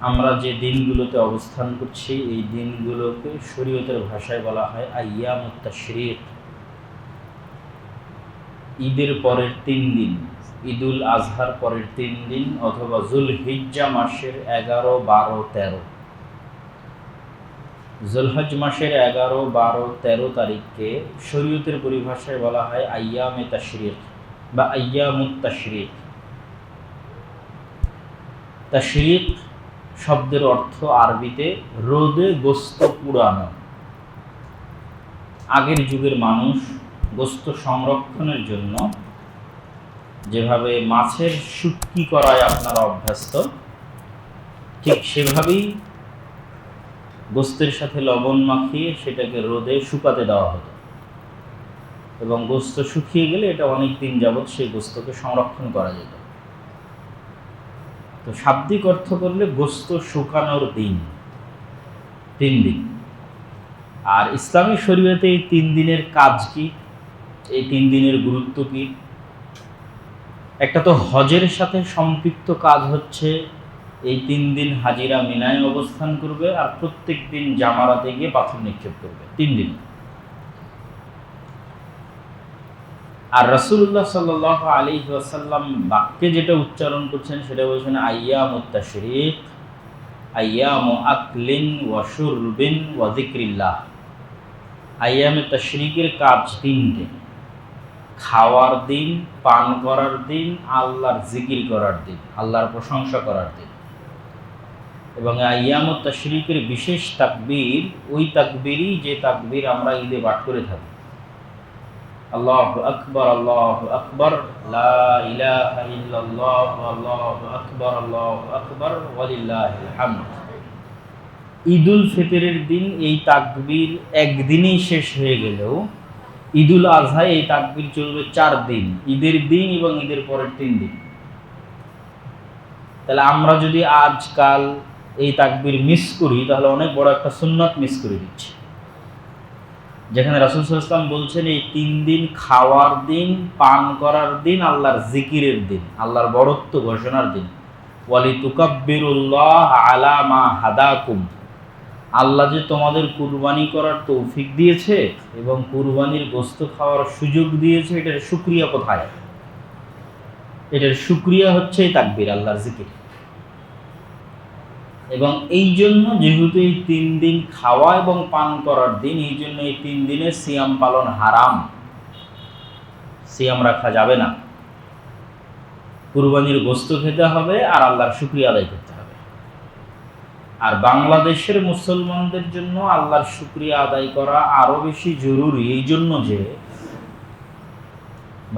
আমরা যে দিনগুলোতে অবস্থান করছি এই দিনগুলোকে শরীয়তের ভাষায় বলা হয় আইয়ামুত তাশরিক। ঈদের পরের 3 দিন, ঈদুল আজহার পরের 3 দিন অথবা যুলহিজ্জা মাসের 11, 12, 13। যুলহজ মাসের 11, 12, 13 তারিখকে শরীয়তের পরিভাষায় বলা হয় আইয়ামে তাশরিক বা আইয়ামুত তাশরিক। তাশরিক শব্দের অর্থ আরবিতে রোদে গোস্ত পুড়ানো। আগের যুগের মানুষ গোস্ত সংরক্ষণের জন্য যেভাবে মাছের শুটকি করায় আপনারা অভ্যস্ত, ঠিক সেভাবেই গোস্তের সাথে লবণ মাখিয়ে সেটাকে রোদে শুকাতে দেওয়া হতো এবং গোস্ত শুকিয়ে গেলে এটা অনেক দিন যাবৎ সেই গোস্তকে সংরক্ষণ করা যেত। তো শাব্দিক অর্থ করলে গোস্ত শুকানোর দিন 3 দিন। আর ইসলামী শরীয়তে এই 3 দিনের কাজ কি, এই 3 দিনের গুরুত্ব কি? একটা তো হজের সাথে সম্পৃক্ত কাজ হচ্ছে এই 3 দিন হাজিরা মিনায় অবস্থান করবে আর প্রত্যেক দিন জামারাতে গিয়ে পাথর নিক্ষেপ করবে 3 দিন। আর রাসূলুল্লাহ সাল্লাল্লাহু আলাইহি ওয়াসাল্লাম বাক্যে যেটা উচ্চারণ করছেন সেটা বলছেন আইয়ামুত তাশরিক, আইয়ামু আকলিন ওয়া শুরবিন ওয়া যিকরিল্লাহ। আইয়ামে তাশরিকের কাজ 3টে: খাওয়ার দিন, পান করার দিন, আল্লাহর জিকির করার দিন, আল্লাহর প্রশংসা করার দিন। এবং আইয়ামুত তাশরিকের বিশেষ তাকবীর ওই তাকবীরই যে তাকবীর আমরা ঈদে পাঠ করে থাকি, আল্লাহু আকবার, আল্লাহু আকবার, লা ইলাহা ইল্লাল্লাহ, আল্লাহু আকবার ওয়ালিল্লাহিল হামদ। ঈদুল ফিতরের দিন এই তাকবীর একদিনই শেষ হয়ে গেলেও ঈদুল আজহায় এই তাকবীর চলবে 4 দিন, ঈদের দিন এবং ঈদের পরের 3 দিন। তাহলে আমরা যদি আজকাল এই তাকবীর মিস করি তাহলে অনেক বড় একটা সুন্নাত মিস করে দিচ্ছি। যেখানে রাসূল সাল্লাল্লাহু আলাইহি ওয়াসাল্লাম বলছেন এই 3 দিন খাওয়ার দিন, পান করার দিন, আল্লাহর জিকিরের দিন, আল্লাহর বড়ত্ব ঘোষণার দিন। ওয়ালিতুকাব্বিরুল্লাহ আলা মা হাদাকুম, আল্লাহ যে তোমাদের কুরবানি করার তৌফিক দিয়েছে এবং কুরবানির গোশত খাওয়ার সুযোগ দিয়েছে, এটার শুকরিয়া কোথায়? এটার শুকরিয়া হচ্ছে এই তাকবীর, আল্লাহর জিকির। এবং এই জন্য যেহেতু এই 3 দিন খাওয়া এবং পান করার দিন, এই জন্য এই 3 দিনে সিয়াম পালন হারাম, সিয়াম রাখা যাবে না। কুরবানির গোশত খেতে হবে আর আল্লাহর শুকরিয়া আদায় করতে হবে। আর বাংলাদেশের মুসলমানদের জন্য আল্লাহর শুকরিয়া আদায় করা আরো বেশি জরুরি, এই জন্য যে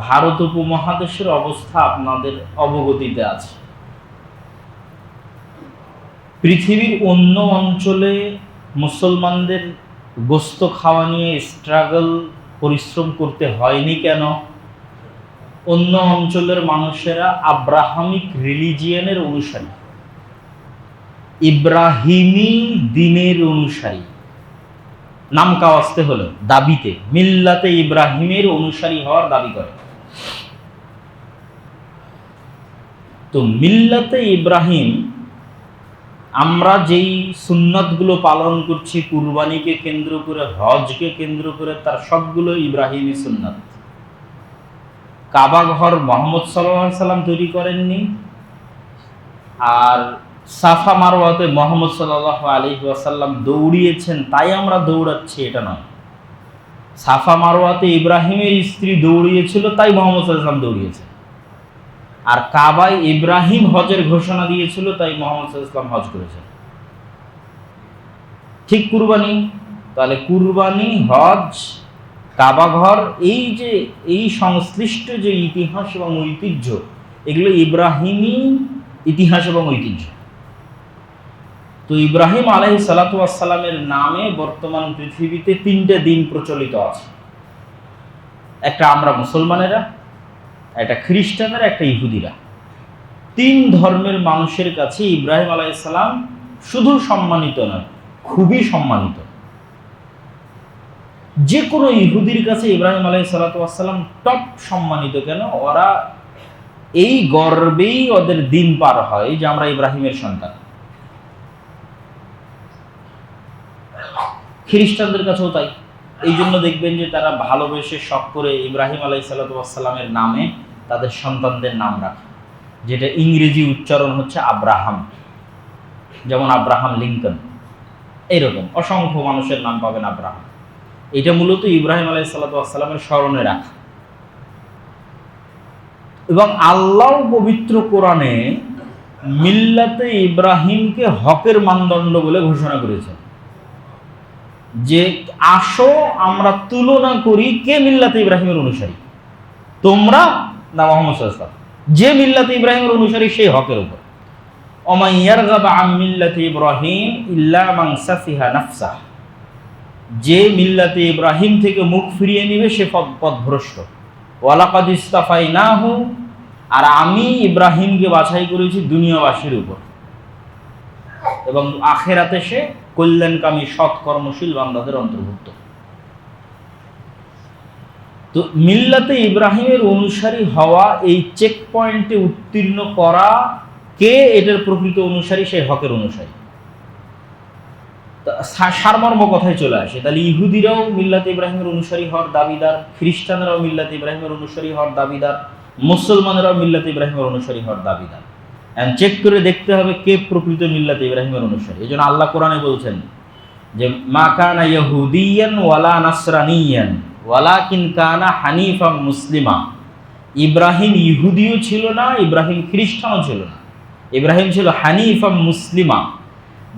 ভারত উপমহাদেশের অবস্থা আপনাদের অবগতিতে আছে। পৃথিবীর অন্য অঞ্চলে মুসলমানদের গোশত খাওয়া নিয়ে স্ট্রাগল, পরিশ্রম করতে হয়নি কেন? অন্য অঞ্চলের মানুষেরা আব্রাহামিক রিলিজিয়ানের অনুসারী, ইব্রাহিমী দিনের অনুসারী, নাম কাওয়াস্তে হলো দাবিতে মিল্লাতে ইব্রাহিমের অনুসারী হওয়ার দাবি করে। তো মিল্লাতে ইব্রাহিম, আমরা যেই সুন্নাতগুলো পালন করছি কুরবানিকে কেন্দ্র করে, হজকে কেন্দ্র করে, তার সবগুলো ইব্রাহিমী সুন্নাত। কাবা ঘর মুহাম্মদ সাল্লাল্লাহু আলাইহি সাল্লাম তৈরি করেননি, আর সাফা মারওয়াতে মুহাম্মদ সাল্লাল্লাহু আলাইহি ওয়াসাল্লাম দৌড়িয়েছেন তাই আমরা দৌড়াচ্ছি, এটা নয়। সাফা মারওয়াতে ইব্রাহিমের স্ত্রী দৌড়িয়েছিল তাই মুহাম্মদ সাল্লাল্লাহু আলাইহি ওয়াসাল্লাম দৌড়িয়েছেন। আর কাবায় ইব্রাহিম হজের ঘোষণা দিয়েছিল তাই মুহাম্মদ সাল্লাল্লাহু আলাইহি ওয়াসাল্লাম হজ করেছেন। ঠিক কুরবানি, তাহলে কুরবানি, হজ, কাবা ঘর, এই সংশ্লিষ্ট যে ইতিহাস এবং ঐতিহ্য, এগুলো ইব্রাহিমী ইতিহাস এবং ঐতিহ্য। তো ইব্রাহিম আলাইহিস সালাতু ওয়াস সালামের নামে বর্তমান পৃথিবীতে 3টে দিন প্রচলিত আছে। একটা আমরা মুসলমানেরা, একটা খ্রিস্টানেরা, একটা ইহুদিরা। 3 ধর্মের মানুষের কাছে ইব্রাহিম আলাইহিস সালাম শুধু সম্মানিত নয়, খুবই সম্মানিত। যে কোনো ইহুদির কাছে ইব্রাহিম আলাইহিস সালাতু ওয়াস সালাম টপ সম্মানিত। কেন? ওরা এই গর্বেই ওদের দিন পার হয় যে আমরা ইব্রাহিমের সন্তান। খ্রিস্টানদের কাছেও তাই। এই জন্য দেখবেন যে তারা ভালোবেসে শখ করে ইব্রাহিম আলাইহিসসালামের নামে তাদের সন্তানদের নাম রাখে, যেটা ইংরেজি উচ্চারণ হচ্ছে আব্রাহাম, যেমন আব্রাহাম লিঙ্কন। এইরকম অসংখ্য মানুষের নাম পাবেন আব্রাহাম। এটা মূলত ইব্রাহিম আলাইহিসসালামের স্মরণে রাখা। এবং আল্লাহ পবিত্র কোরআনে মিল্লাতে ইব্রাহিমকে হকের মানদণ্ড বলে ঘোষণা করেছেন, যে আসো আমরা তুলনা করি কে মিল্লাতে ইব্রাহিমের অনুসারী, তোমরা না মুহাম্মদ সাল্লাল্লাহু আলাইহি ওয়াসাল্লাম। যে মিল্লাতে ইব্রাহিমের অনুসারী সেই হকের উপর। ওয়া ইয়ারগাবু আন মিল্লাতি ইব্রাহিম ইল্লা মান সাফিহা নাফসাহ, যে মিল্লাতে ইব্রাহিম থেকে মুখ ফিরিয়ে নিবে সে পথভ্রষ্ট। ওয়া লাকাদ ইসতাফাইনাহু, আর আমি ইব্রাহিমকে বাছাই করেছি দুনিয়াবাসীর উপর, এবং আখেরাতে সে কল্যাণকামী সৎকর্মশীল বান্দাদের অন্তর্ভুক্ত। তো মিল্লাতে ইব্রাহিমের অনুসারী হওয়া, এই চেক পয়েন্টে উত্তীর্ণ করা কে এটার প্রকৃত অনুসারী, সেই হকের অনুসারী। সারমর্ম কথায় চলে আসে, তাহলে ইহুদিরাও মিল্লাতে ইব্রাহিমের অনুসারী হওয়ার দাবিদার, খ্রিস্টানরাও মিল্লাতে ইব্রাহিমের অনুসারী হওয়ার দাবিদার, মুসলমানেরাও মিল্লাতে ইব্রাহিমের অনুসারী হওয়ার দাবিদার। চেক করে দেখতে হবে কে প্রকৃত মিল্লাতে ইব্রাহিমের অনুসারী। এই জন্য আল্লাহ কোরআনে বলছেন যে মা কানা ইয়াহুদিয়ান ওয়ালা নাসরানিয়ান ওয়ালাকিন কানা হানিফাম মুসলিমা। ইব্রাহিম ইহুদিও ছিল না, ইব্রাহিম খ্রিস্টানও ছিল না, ইব্রাহিম ছিল হানিফাম মুসলিমা।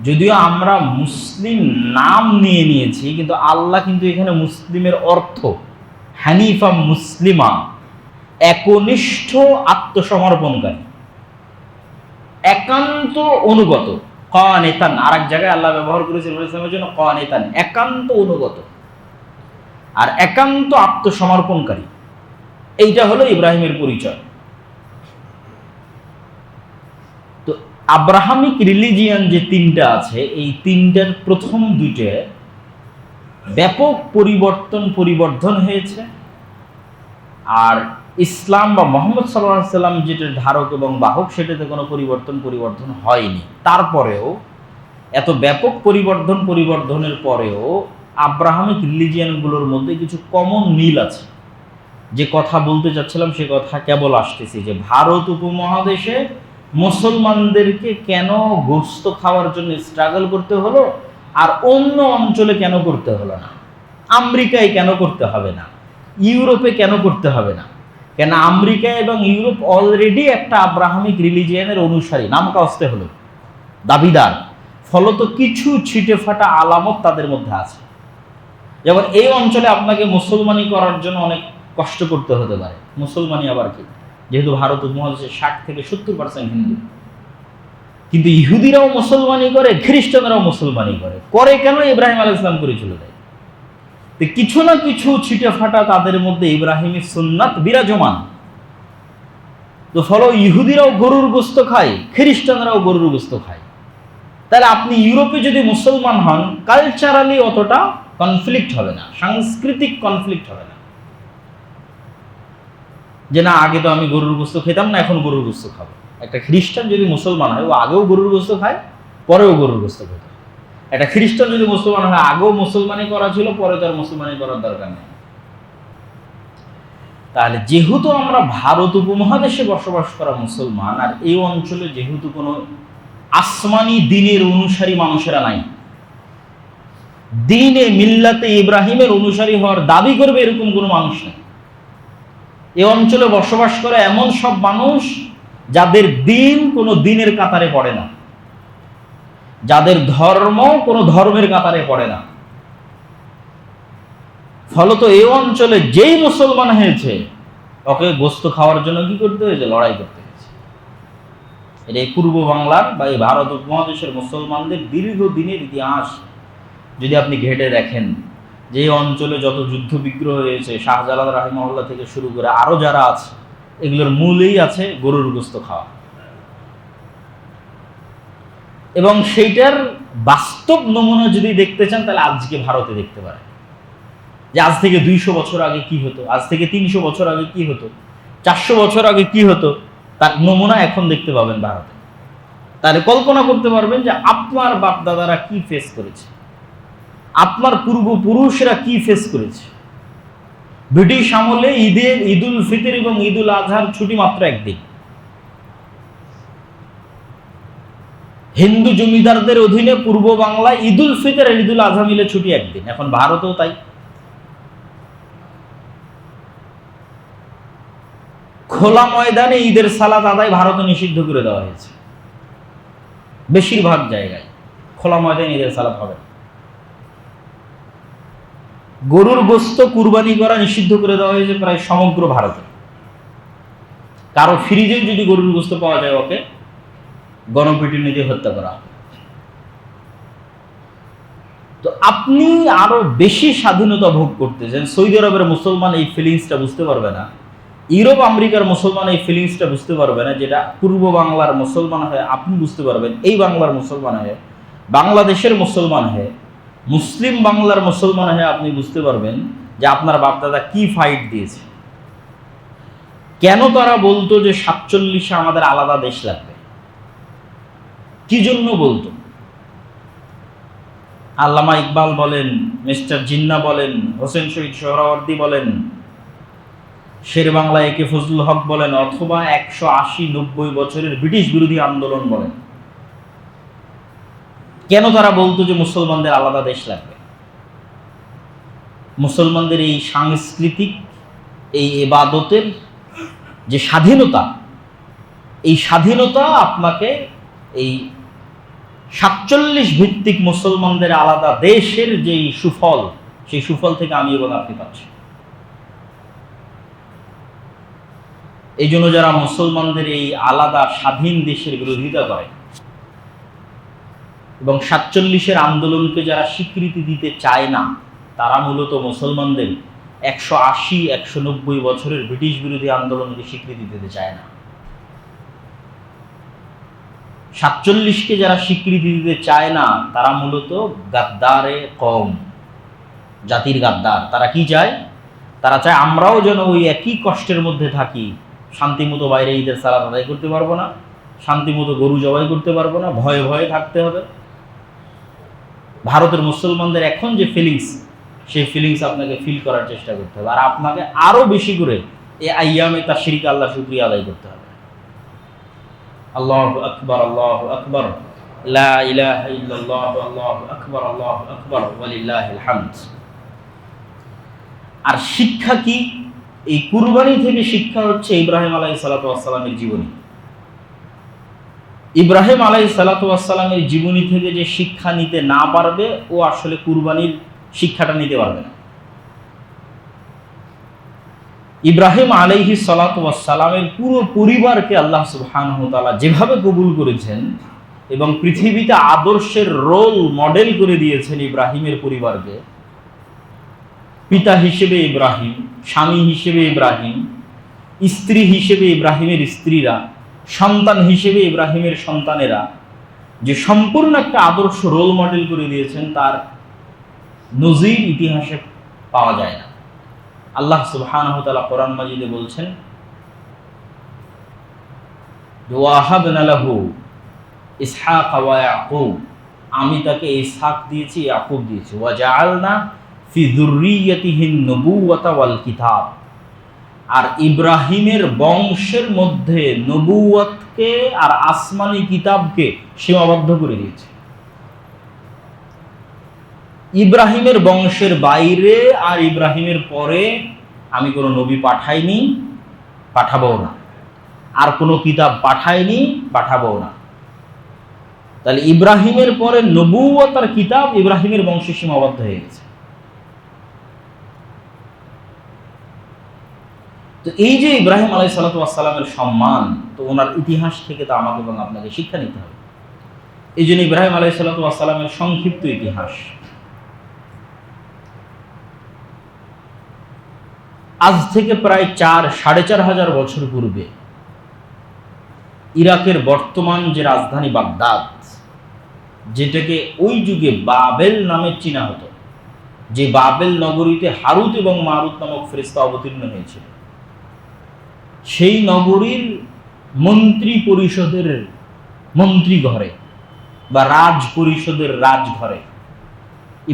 যদিও আমরা মুসলিম নাম নিয়ে নিয়েছি, কিন্তু আল্লাহ কিন্তু এখানে মুসলিমের অর্থ হানিফাম মুসলিমা, একনিষ্ঠ আত্মসমর্পণকারী, একান্ত অনুগত। কানেতান, আর এক জায়গায় আল্লাহ ব্যবহার করেছেন ইসলামের জন্য কানেতান, একান্ত অনুগত আর একান্ত আত্মসমর্পণকারী। এইটা হলো ইব্রাহিমের পরিচয়। তো আব্রাহামিক রিলিজিয়ান যে তিনটা আছে, এই তিনটার প্রথম দুইটা ব্যাপক পরিবর্ধন হয়েছে, আর ইসলাম বা মুহাম্মদ সাল্লাল্লাহু আলাইহি সাল্লাম যেটার ধারক এবং বাহক, সেটাতে কোনো পরিবর্ধন হয়নি। তারপরেও এত ব্যাপক পরিবর্ধনের পরেও আব্রাহামিক রিলিজিয়ানগুলোর মধ্যে কিছু কমন মিল আছে। যে কথা বলতে চাচ্ছিলাম সে কথা কেবল আসতেছি, যে ভারত উপমহাদেশে মুসলমানদেরকে কেন গোশত খাওয়ার জন্য স্ট্রাগল করতে হলো, আর অন্য অঞ্চলে কেন করতে হলো না, আমেরিকায় কেন করতে হবে না, ইউরোপে কেন করতে হবে না। কেন আমেরিকা এবং ইউরোপ অলরেডি একটা আব্রাহামিক রিলিজিয়ানের অনুসারী, নাম কাস্তে হলো দাবিদার, ফলত কিছু ছিটে ফাটা আলামত তাদের মধ্যে আছে। যেমন এই অঞ্চলে আপনাকে মুসলমানি করার জন্য অনেক কষ্ট করতে হতে পারে। মুসলমানি আবার কি, যেহেতু ভারত উপমহাদেশে 60 থেকে 70% হিন্দু, কিন্তু ইহুদিরাও মুসলমানি করে, খ্রিস্টানরাও মুসলমানি করে কেন? ইব্রাহিম আলাইহিস সালাম করে চলে যায়। তো কিছু না কিছু ছিটে ফাটা তাদের মধ্যে ইব্রাহিমী সুন্নাত বিরাজমান। তো ফলে ইহুদিরাও গরুর গোশত খায়, খ্রিস্টানরাও গরুর গোশত খায়। তাহলে আপনি ইউরোপে যদি মুসলমান হন, কালচারালি অতটা কনফ্লিক্ট হবে না, সাংস্কৃতিক কনফ্লিক্ট হবে না, যে না আগে তো আমি গরুর গোশত খেতাম না, এখন গরুর গোশত খাবো। একটা খ্রিস্টান যদি মুসলমান হয়, ও আগেও গরুর গোশত খায়, পরেও গরুর গোশত খেত। একটা খ্রিস্টান যদি মুসলমান হয়, আগেও মুসলমানি করা ছিল, পরে তার মুসলমানি করার দরকার নেই। তাহলে যেহেতু আমরা ভারত উপমহাদেশে বসবাস করা মুসলমান, আর এই অঞ্চলে যেহেতু কোনো আসমানি দ্বীনের অনুসারী মানুষেরা নাই, দ্বীনে মিল্লাতে ইব্রাহিমের অনুসারী হওয়ার দাবি করবে এরকম কোনো মানুষ নেই। এই অঞ্চলে বসবাস করে এমন সব মানুষ যাদের দ্বীন কোনো দ্বীনের কাতারে পড়ে না, যাদের ধর্ম কোনো ধর্মের কাতারে পড়ে না। ফলত এই অঞ্চলে যেই মুসলমান হয়েছে, ওকে গোশত খাওয়ার জন্য কি করতে হয়েছে? লড়াই করতে হয়েছে। এটা এই পূর্ব বাংলার বা এই ভারত উপমহাদেশের মুসলমানদের দীর্ঘদিনের ইতিহাস যদি আপনি ঘেঁটে দেখেন, যে অঞ্চলে যত যুদ্ধ বিগ্রহ হয়েছে, শাহজালাল রাহিমাহুল্লাহ থেকে শুরু করে আরো যারা আছে, এগুলোর মূলেই আছে গরুর গোশত খাওয়া। এবং সেইটার বাস্তব নমুনা যদি দেখতে চান, তাহলে আজকে ভারতে দেখতে পারেন যে আজ থেকে 200 বছর আগে কি হতো, আজ থেকে 300 বছর আগে কি হতো, 400 বছর আগে কি হতো, তার নমুনা এখন দেখতে পাবেন ভারতে। তাহলে কল্পনা করতে পারবেন যে আপনার বাপ দাদারা কি ফেস করেছে, আপনার পূর্বপুরুষরা কি ফেস করেছে। ব্রিটিশ আমলে ঈদুল ফিতর এবং ঈদুল আজহার ছুটি মাত্র একদিন। হিন্দু জমিদারদের অধীনে পূর্ব বাংলায় ঈদুল ফিতর আর ঈদুল আজহা মিলে ছুটি একদিন। এখন ভারতেও তাই। খোলা ময়দানে ঈদের সালাত আদায় ভারতে নিষিদ্ধ করে দেওয়া হয়েছে। বেশিরভাগ জায়গায় খোলা ময়দানে ঈদের সালাত হবে। গরুর গোশত কুরবানি করা নিষিদ্ধ করে দেওয়া হয়েছে প্রায় সমগ্র ভারতে। কারো ফ্রিজে যদি গরুর গোশত পাওয়া যায়, ওকে গণপিটুনি দিয়ে হত্যা করা। তো আপনি আরো বেশি স্বাধীনতা ভোগ করতেছেন। সৌদি আরবের মুসলমান এই ফিলিংসটা বুঝতে পারবে না, ইউরোপ আমেরিকার মুসলমান এই ফিলিংসটা বুঝতে পারবে না, যেটা পূর্ব বাংলার মুসলমান হয়ে আপনি বুঝতে পারবেন। এই বাংলার মুসলমান হয়ে, বাংলাদেশের মুসলমান হয়ে, মুসলিম বাংলার মুসলমান হয়ে আপনি বুঝতে পারবেন যে আপনার বাপদাদা কি ফাইট দিয়েছে। কেন তারা বলতো যে 47-এ আমাদের আলাদা দেশ লাগবে, কি জন্য বলতো? আল্লামা ইকবাল বলেন, মিস্টার জিন্না বলেন, হোসেন শহীদ সোহরাওয়ার্দী বলেন, শের বাংলা একে ফজলুল হক বলেন, অথবা 180-90 বছরের ব্রিটিশ বিরোধী আন্দোলন বলেন, কেন তারা বলতো যে মুসলমানদের আলাদা দেশ লাগবে? মুসলমানদের এই সাংস্কৃতিক, এই ইবাদতের যে স্বাধীনতা, এই স্বাধীনতা আপনাকে এই 47 ভিত্তিক মুসলমানদের আলাদা দেশের যেই সুফল, সেই সুফল থেকে আমি এবং আপনি পাচ্ছি। এই জন্য যারা মুসলমানদের এই আলাদা স্বাধীন দেশের বিরোধিতা করে এবং 47-এর আন্দোলনকে যারা স্বীকৃতি দিতে চায় না, তারা মূলত মুসলমানদের 180-190 বছরের ব্রিটিশ বিরোধী আন্দোলনকে স্বীকৃতি দিতে চায় না। 47-কে যারা স্বীকৃতি দিতে চায় না, তারা মূলত গাদ্দারে কওম, জাতির গাদ্দার। তারা কি চায়? তারা চায় আমরাও যেন ওই একই কষ্টের মধ্যে থাকি, শান্তিমতো বাইরে ঈদের সালাত আদায় করতে পারবো না, শান্তিমতো গরু জবাই করতে পারবো না, ভয়ে ভয়ে থাকতে হবে। ভারতের মুসলমানদের এখন যে ফিলিংস, সেই ফিলিংস আপনাকে ফিল করার চেষ্টা করতে হবে। আর আপনাকে আরো বেশি করে এই আইয়ামে তাশরিক আল্লাহ শুকরিয়া আদায় করতে হবে। আল্লাহু আকবার, আল্লাহু আকবার, লা ইলাহা ইল্লাল্লাহ, আল্লাহু আকবার, আল্লাহু আকবার, ওয়ালিল্লাহিল হামদ। আর শিক্ষা কি? এই কুরবানি থেকে শিক্ষা হচ্ছে ইব্রাহিম আলাইহিস সালাতু ওয়াস সালামের জীবনী। ইব্রাহিম আলাইহিস সালাতু ওয়াস সালামের জীবনী থেকে যে শিক্ষা নিতে না পারবে, ও আসলে কুরবানির শিক্ষাটা নিতে পারবে না। ইব্রাহিম আলাইহিস সালাতু ওয়াস সালামের পুরো পরিবারকে আল্লাহ সুবহানাহু ওয়া তাআলা যেভাবে কবুল করেছেন এবং পৃথিবীতে আদর্শের রোল মডেল করে দিয়েছেন ইব্রাহিমের পরিবারকে, পিতা হিসেবে ইব্রাহিম, স্বামী হিসেবে ইব্রাহিম, স্ত্রী হিসেবে ইব্রাহিমের স্ত্রীরা, সন্তান হিসেবে ইব্রাহিমের সন্তানেরা, যে সম্পূর্ণ একটা আদর্শ রোল মডেল করে দিয়েছেন, তার নজির ইতিহাসে পাওয়া যায় না। আল্লাহ সুবহানাহু ওয়া তাআলা কোরআন মাজিদে বলছেন, ওয়াহাবনা লাহু ইসহাক ওয়া ইয়াকুব, আমি তাকে ইসহাক দিয়েছি, ইয়াকুব দিয়েছি, ওয়া জাআলনা ফি যুররিয়াতিহিন নবুওয়াতা ওয়াল কিতাব, আর ইব্রাহিমের বংশের মধ্যে নবুওয়াতকে আর আসমানি কিতাবকে সীমাবদ্ধ করে দিয়েছে। ইব্রাহিমের বংশের বাইরে আর ইব্রাহিমের পরে আমি কোনো নবী পাঠাইনি, পাঠাবো না, আর কোনো কিতাব পাঠাইনি, পাঠাবো না। তাহলে ইব্রাহিমের পরে নবুওয়াত আর কিতাব ইব্রাহিমের বংশে সীমাবদ্ধ হয়ে গেছে। তো এই যে ইব্রাহিম আলাইহিস সালাতু ওয়াস সালামের সম্মান, তো ওনার ইতিহাস থেকে তো আমাকে এবং আপনাকে শিক্ষা নিতে হবে। এই জন্য ইব্রাহিম আলাইহিস সালাতু ওয়াস সালামের সংক্ষিপ্ত ইতিহাস। আজ থেকে প্রায় 4-4.5 বছর পূর্বে ইরাকের বর্তমান যে রাজধানী বাগদাদ, যেটাকে ওই যুগে বাবেল নামে চিনা হতো, যে বাবেল নগরীতে হারুত এবং মারুত নামক ফেরেশতা অবতীর্ণ হয়েছিল, সেই নগরীর মন্ত্রী পরিষদের মন্ত্রী ঘরে বা রাজ পরিষদের রাজঘরে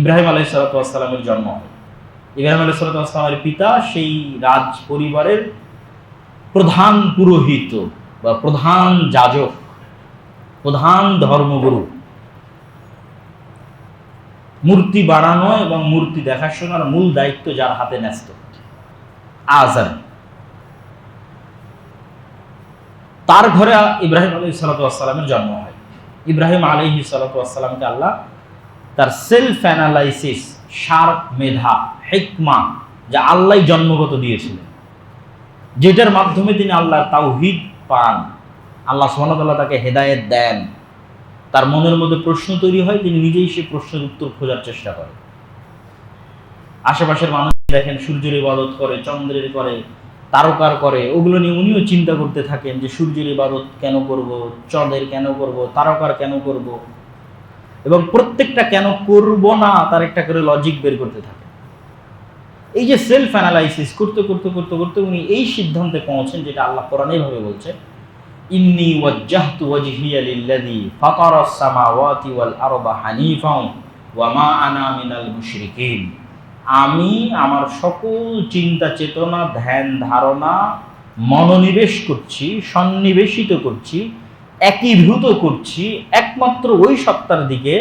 ইব্রাহিম আলাইহিসসালামের জন্ম হয়। ইব্রাহিম আলাইহিসসালামের পিতা সেই রাজ পরিবারের প্রধান পুরোহিত বা প্রধান যাজক, প্রধান ধর্মগুরু। মূর্তি বানানো এবং মূর্তি দেখাশোনার মূল দায়িত্ব যার হাতে ন্যস্ত, আজার। তার ঘরে ইব্রাহিম আলাইহিসসালামের জন্ম হয়। ইব্রাহিম আলাইহিসসালামকে আল্লাহ তার সেলফ অ্যানালাইসিস, শার্প মেধা, হিকমা, যা আল্লাহ জন্মগত দিয়েছিলেন, যেটার মাধ্যমে তিনি আল্লাহর তাওহীদ পান, আল্লাহ সুবহানাহু ওয়া তাআলা তাকে হেদায়েত দেন, তার মনের মধ্যে প্রশ্ন তৈরি হয়, তিনি নিজেই সেই প্রশ্নের উত্তর খোঁজার চেষ্টা করেন। আশেপাশের মানুষ দেখেন সূর্যের ইবাদত করে, চন্দ্রের করে, তারকার করে, ওগুলো নিয়ে উনিও চিন্তা করতে থাকেন যে সূর্যের ইবাদত কেন করব, চন্দ্রের কেন করব, তারকার কেন করব, এবং প্রত্যেকটা কেন করব না তার একটা করে লজিক বের করতে থাকে। এই যে সেলফ অ্যানালাইসিস করতে করতে করতে করতে উনি এই সিদ্ধান্তে পৌঁছেন, যেটা আল্লাহ কোরআনে ভাবে বলছে, ইন্নী ওয়াজ্জাহতু ওয়াজহিয়া লিল্লাযী ফাতারাস সামাওয়াতি ওয়াল আরদা হানিফাও ওয়া মা আনা মিনাল মুশরিকিন। আমি আমার সকল চিন্তা চেতনা, ধ্যান ধারণা মনোনিবেশ করছি, সন্নিবেশিত করছি, একীভূত করছি একমাত্র ওই সত্তার দিকে,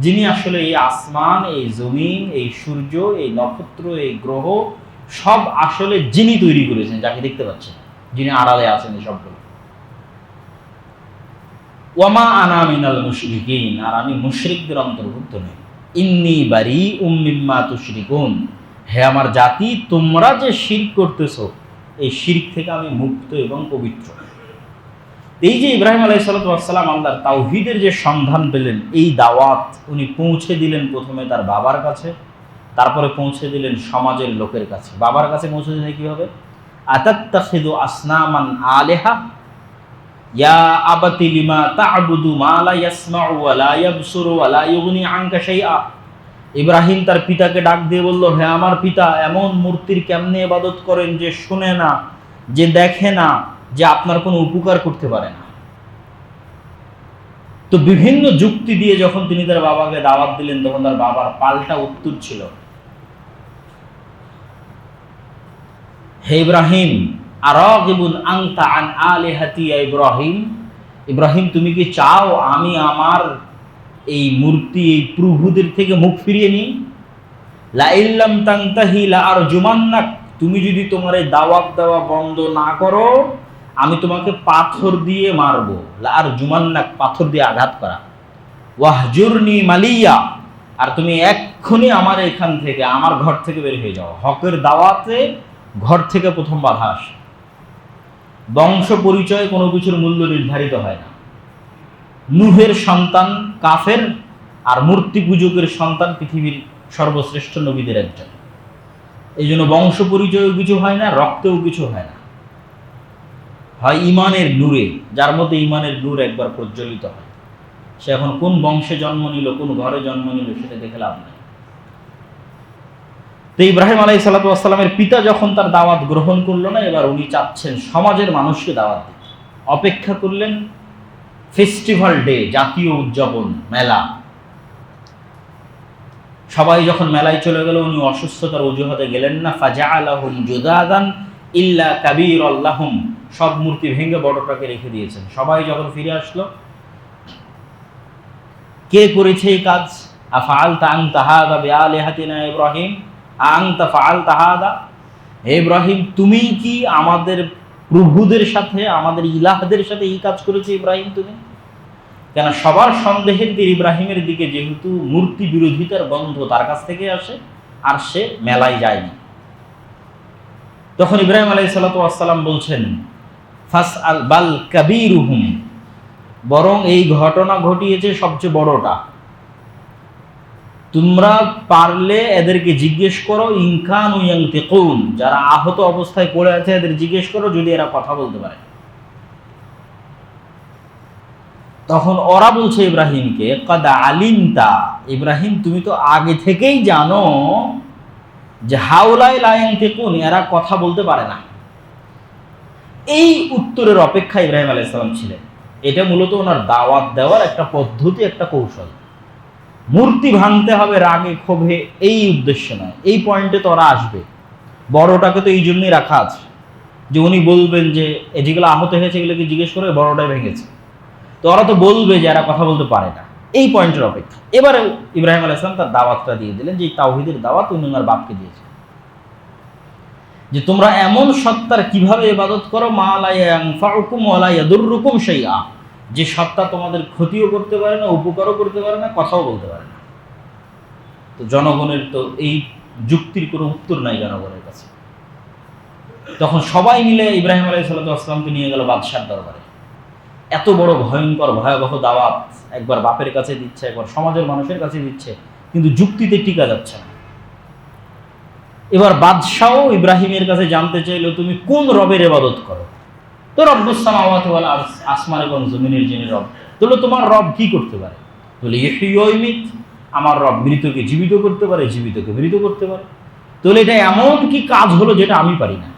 যিনি আসলে এই আসমান, এই জমিন, এই সূর্য, এই নক্ষত্র, এই গ্রহ সব আসলে যিনি তৈরি করেছেন, যাকে দেখতে পাচ্ছেন, যিনি আড়ালে আছেন এই সবগুলো। ওয়ামা আনা মিনাল মুশরিকিন, আর আমি মুশরিকদের অন্তর্ভুক্ত নই। ইন্নী বারিউম মিম্মা তুশরিকুন, হে আমার জাতি, তোমরা যে শিরক করতেছো, এই শিরক থেকে আমি মুক্ত এবং পবিত্র। এই যে ইব্রাহিম আলাইহিসসালাম আল্লাহর তাওহীদের যে সন্ধান পেলেন, এই দাওয়াত উনি পৌঁছে দিলেন প্রথমে তার বাবার কাছে, তারপরে পৌঁছে দিলেন সমাজের লোকের কাছে। বাবার কাছে পৌঁছে দিলে কীভাবে? আতাত্তাখিযু আসনামান আলিহা ইয়া আবাতি লিমা তা'বুদু মা লা ইয়াসমাউ ওয়া লা ইয়াবসুরু ওয়া লা ইউগনি আনকা শাইআ। ইব্রাহিম তার পিতাকে ডাক দিয়ে বলল, হে আমার পিতা, এমন মূর্তির কেমনে ইবাদত করেন যে শুনে না, যে দেখে না, যে আপনার কোনো উপকার করতে পারে না। তো বিভিন্ন যুক্তি দিয়ে যখন তিনি তার বাবাকে দাওয়াত দিলেন, তখন তার বাবার পাল্টা উত্তর ছিল, হে ইব্রাহিম, আরাগিবুন আনতা আন আলিহাতি ইয়া ইব্রাহিম, ইব্রাহিম তুমি কি চাও আমি আমার এই মূর্তি, এই প্রভুদের থেকে মুখ ফিরিয়ে নিই? লা ইল্লাম তানতাহি লা আরজুমান্নাক, তুমি যদি তোমার এই দাওয়াত দেওয়া বন্ধ না করো, আমি তোমাকে পাথর দিয়ে মারবো। লা আরজুমান্নাক, পাথর দিয়ে আঘাত করা। ওয়াহজুরনি মালিয়া, আর তুমি এক্ষুনি আমার এখান থেকে, আমার ঘর থেকে বের হয়ে যাও। হকের দাওয়াতে ঘর থেকে প্রথম বাধা আসে। বংশ পরিচয় কোনো কিছুর মূল্য নির্ধারিত হয় না। নূহের সন্তান কাফের, আর মূর্তি পূজকের সন্তান পৃথিবীর সর্বশ্রেষ্ঠ নবীদের একজন। এই জন্য বংশ পরিচয়ও কিছু হয় না, রক্তেও কিছু হয় না, হয় ইমানের নূরে, যার মধ্যে ইমানের নূর একবার প্রজ্বলিত হয়। সে এখন কোন বংশে জন্ম নিল, কোন ঘরে জন্ম নিল, সেটা দেখে লাভ নাই। তো ইব্রাহিম আলাইহিসসালামের পিতা যখন তার দাওয়াত গ্রহণ করলো না, এবার উনি চাচ্ছেন সমাজের মানুষকে দাওয়াত দিতে। অপেক্ষা করলেন ফেস্টিভ্যাল ডে, জাতীয় উদযাপন, মেলা। সবাই যখন মেলায় চলে গেল, উনি অসুস্থতার অজুহাতে গেলেন না। ফাজাআলাহুম জুদাদান ইল্লা কাবীরাল লাহুম, সব মূর্তি ভেঙে বড়টাকে রেখে দিয়েছেন। সবাই যখন ফিরে আসলো, কে করেছে এই কাজ? আফআলতা আনতা হাযা বিআলিহাতিনা ইব্রাহিম, আনতা ফাআলতা হাযা, হে ইব্রাহিম, তুমি কি আমাদের প্রভুদের সাথে, আমাদের ইলাহদের সাথে এই কাজ করেছো ইব্রাহিম তুমি? কেন সবার সন্দেহের তীর ইব্রাহিমের দিকে, যেহেতু মূর্তি বিরোধিতার গন্ধ তার কাছ থেকে আসে, আর সে মেলায় যায়নি। তখন ইব্রাহিম আলাইহিসসালাম বলছেন, ফাসআল বাল কাবীরুহুম, বরং এই ঘটনা ঘটিয়েছে সবচেয়ে বড়টা। তোমরা পারলে এদেরকে জিজ্ঞেস করো, ইনকানু ইয়ানতিকুন, যারা আহত অবস্থায় পড়ে আছে এদের জিজ্ঞেস করো, যদি এরা কথা বলতে পারে। তখন ওরা বলছে ইব্রাহিমকে, কাদ আলিমতা, ইব্রাহিম তুমি তো আগে থেকেই জানো যে হাউলাই লা ইয়ানতিকুন, এরা কথা বলতে পারে না। এই উত্তরের অপেক্ষা ইব্রাহিম আলাইহিস সালাম ছিলেন। এটা মূলত ওনার দাওয়াত দেওয়ার একটা পদ্ধতি, একটা কৌশল। মূর্তি ভাঙতে হবে রাগে ক্ষোভে, এই উদ্দেশ্য নয়। এই পয়েন্টে তো ওরা আসবে, বড়টাকে তো এই জন্যই রাখা আছে যে উনি বলবেন যে যেগুলো আহত হয়েছে এগুলোকে জিজ্ঞেস করে বড়টাই ভেঙেছে, তো ওরা তো বলবে যে এরা কথা বলতে পারে না, এই পয়েন্টের অপেক্ষা। এবারে ইব্রাহিম আলাইহিস সালাম তার দাওয়াতটা দিয়ে দিলেন, যে তাওহীদের দাওয়াত উনি ওনার বাপকে দিয়েছে, যে তোমরা এমন সত্তার কিভাবে ইবাদত করো মা লা ইয়ানফাউকুম ওয়া লা ইয়াদুররুকুম শাইআ, যে সত্তা তোমাদের ক্ষতিও করতে পারে না, উপকারও করতে পারে না, কথাও বলতে পারে না। তো জনগণের তো এই যুক্তির কোনো উত্তর নাই জনগণের কাছে। তখন সবাই মিলে ইব্রাহিম আলাইহিস সালামকে নিয়ে গেল বাদশার দরবারে। এত বড় ভয়ঙ্কর ভয়াবহ দাওয়াত একবার বাপের কাছে দিচ্ছে, একবার সমাজের মানুষের কাছে দিচ্ছে, কিন্তু যুক্তিতে টিকা যাচ্ছে না। এবার বাদশাও ইব্রাহিমের কাছে জানতে চাইলো তুমি কোন রবের ইবাদত করো? তো রব্বুস সামাওয়াতি ওয়াল আরদ, আসমান এবং জমিনের যিনি রব। তাহলে তোমার রব কি করতে পারে? বলে ইহয়ি ওয়া ইউমীত, আমার রব মৃতকে জীবিত করতে পারে, জীবিতকে মৃত করতে পারে। তাহলে এটা এমন কি কাজ হলো যেটা আমি পারি না?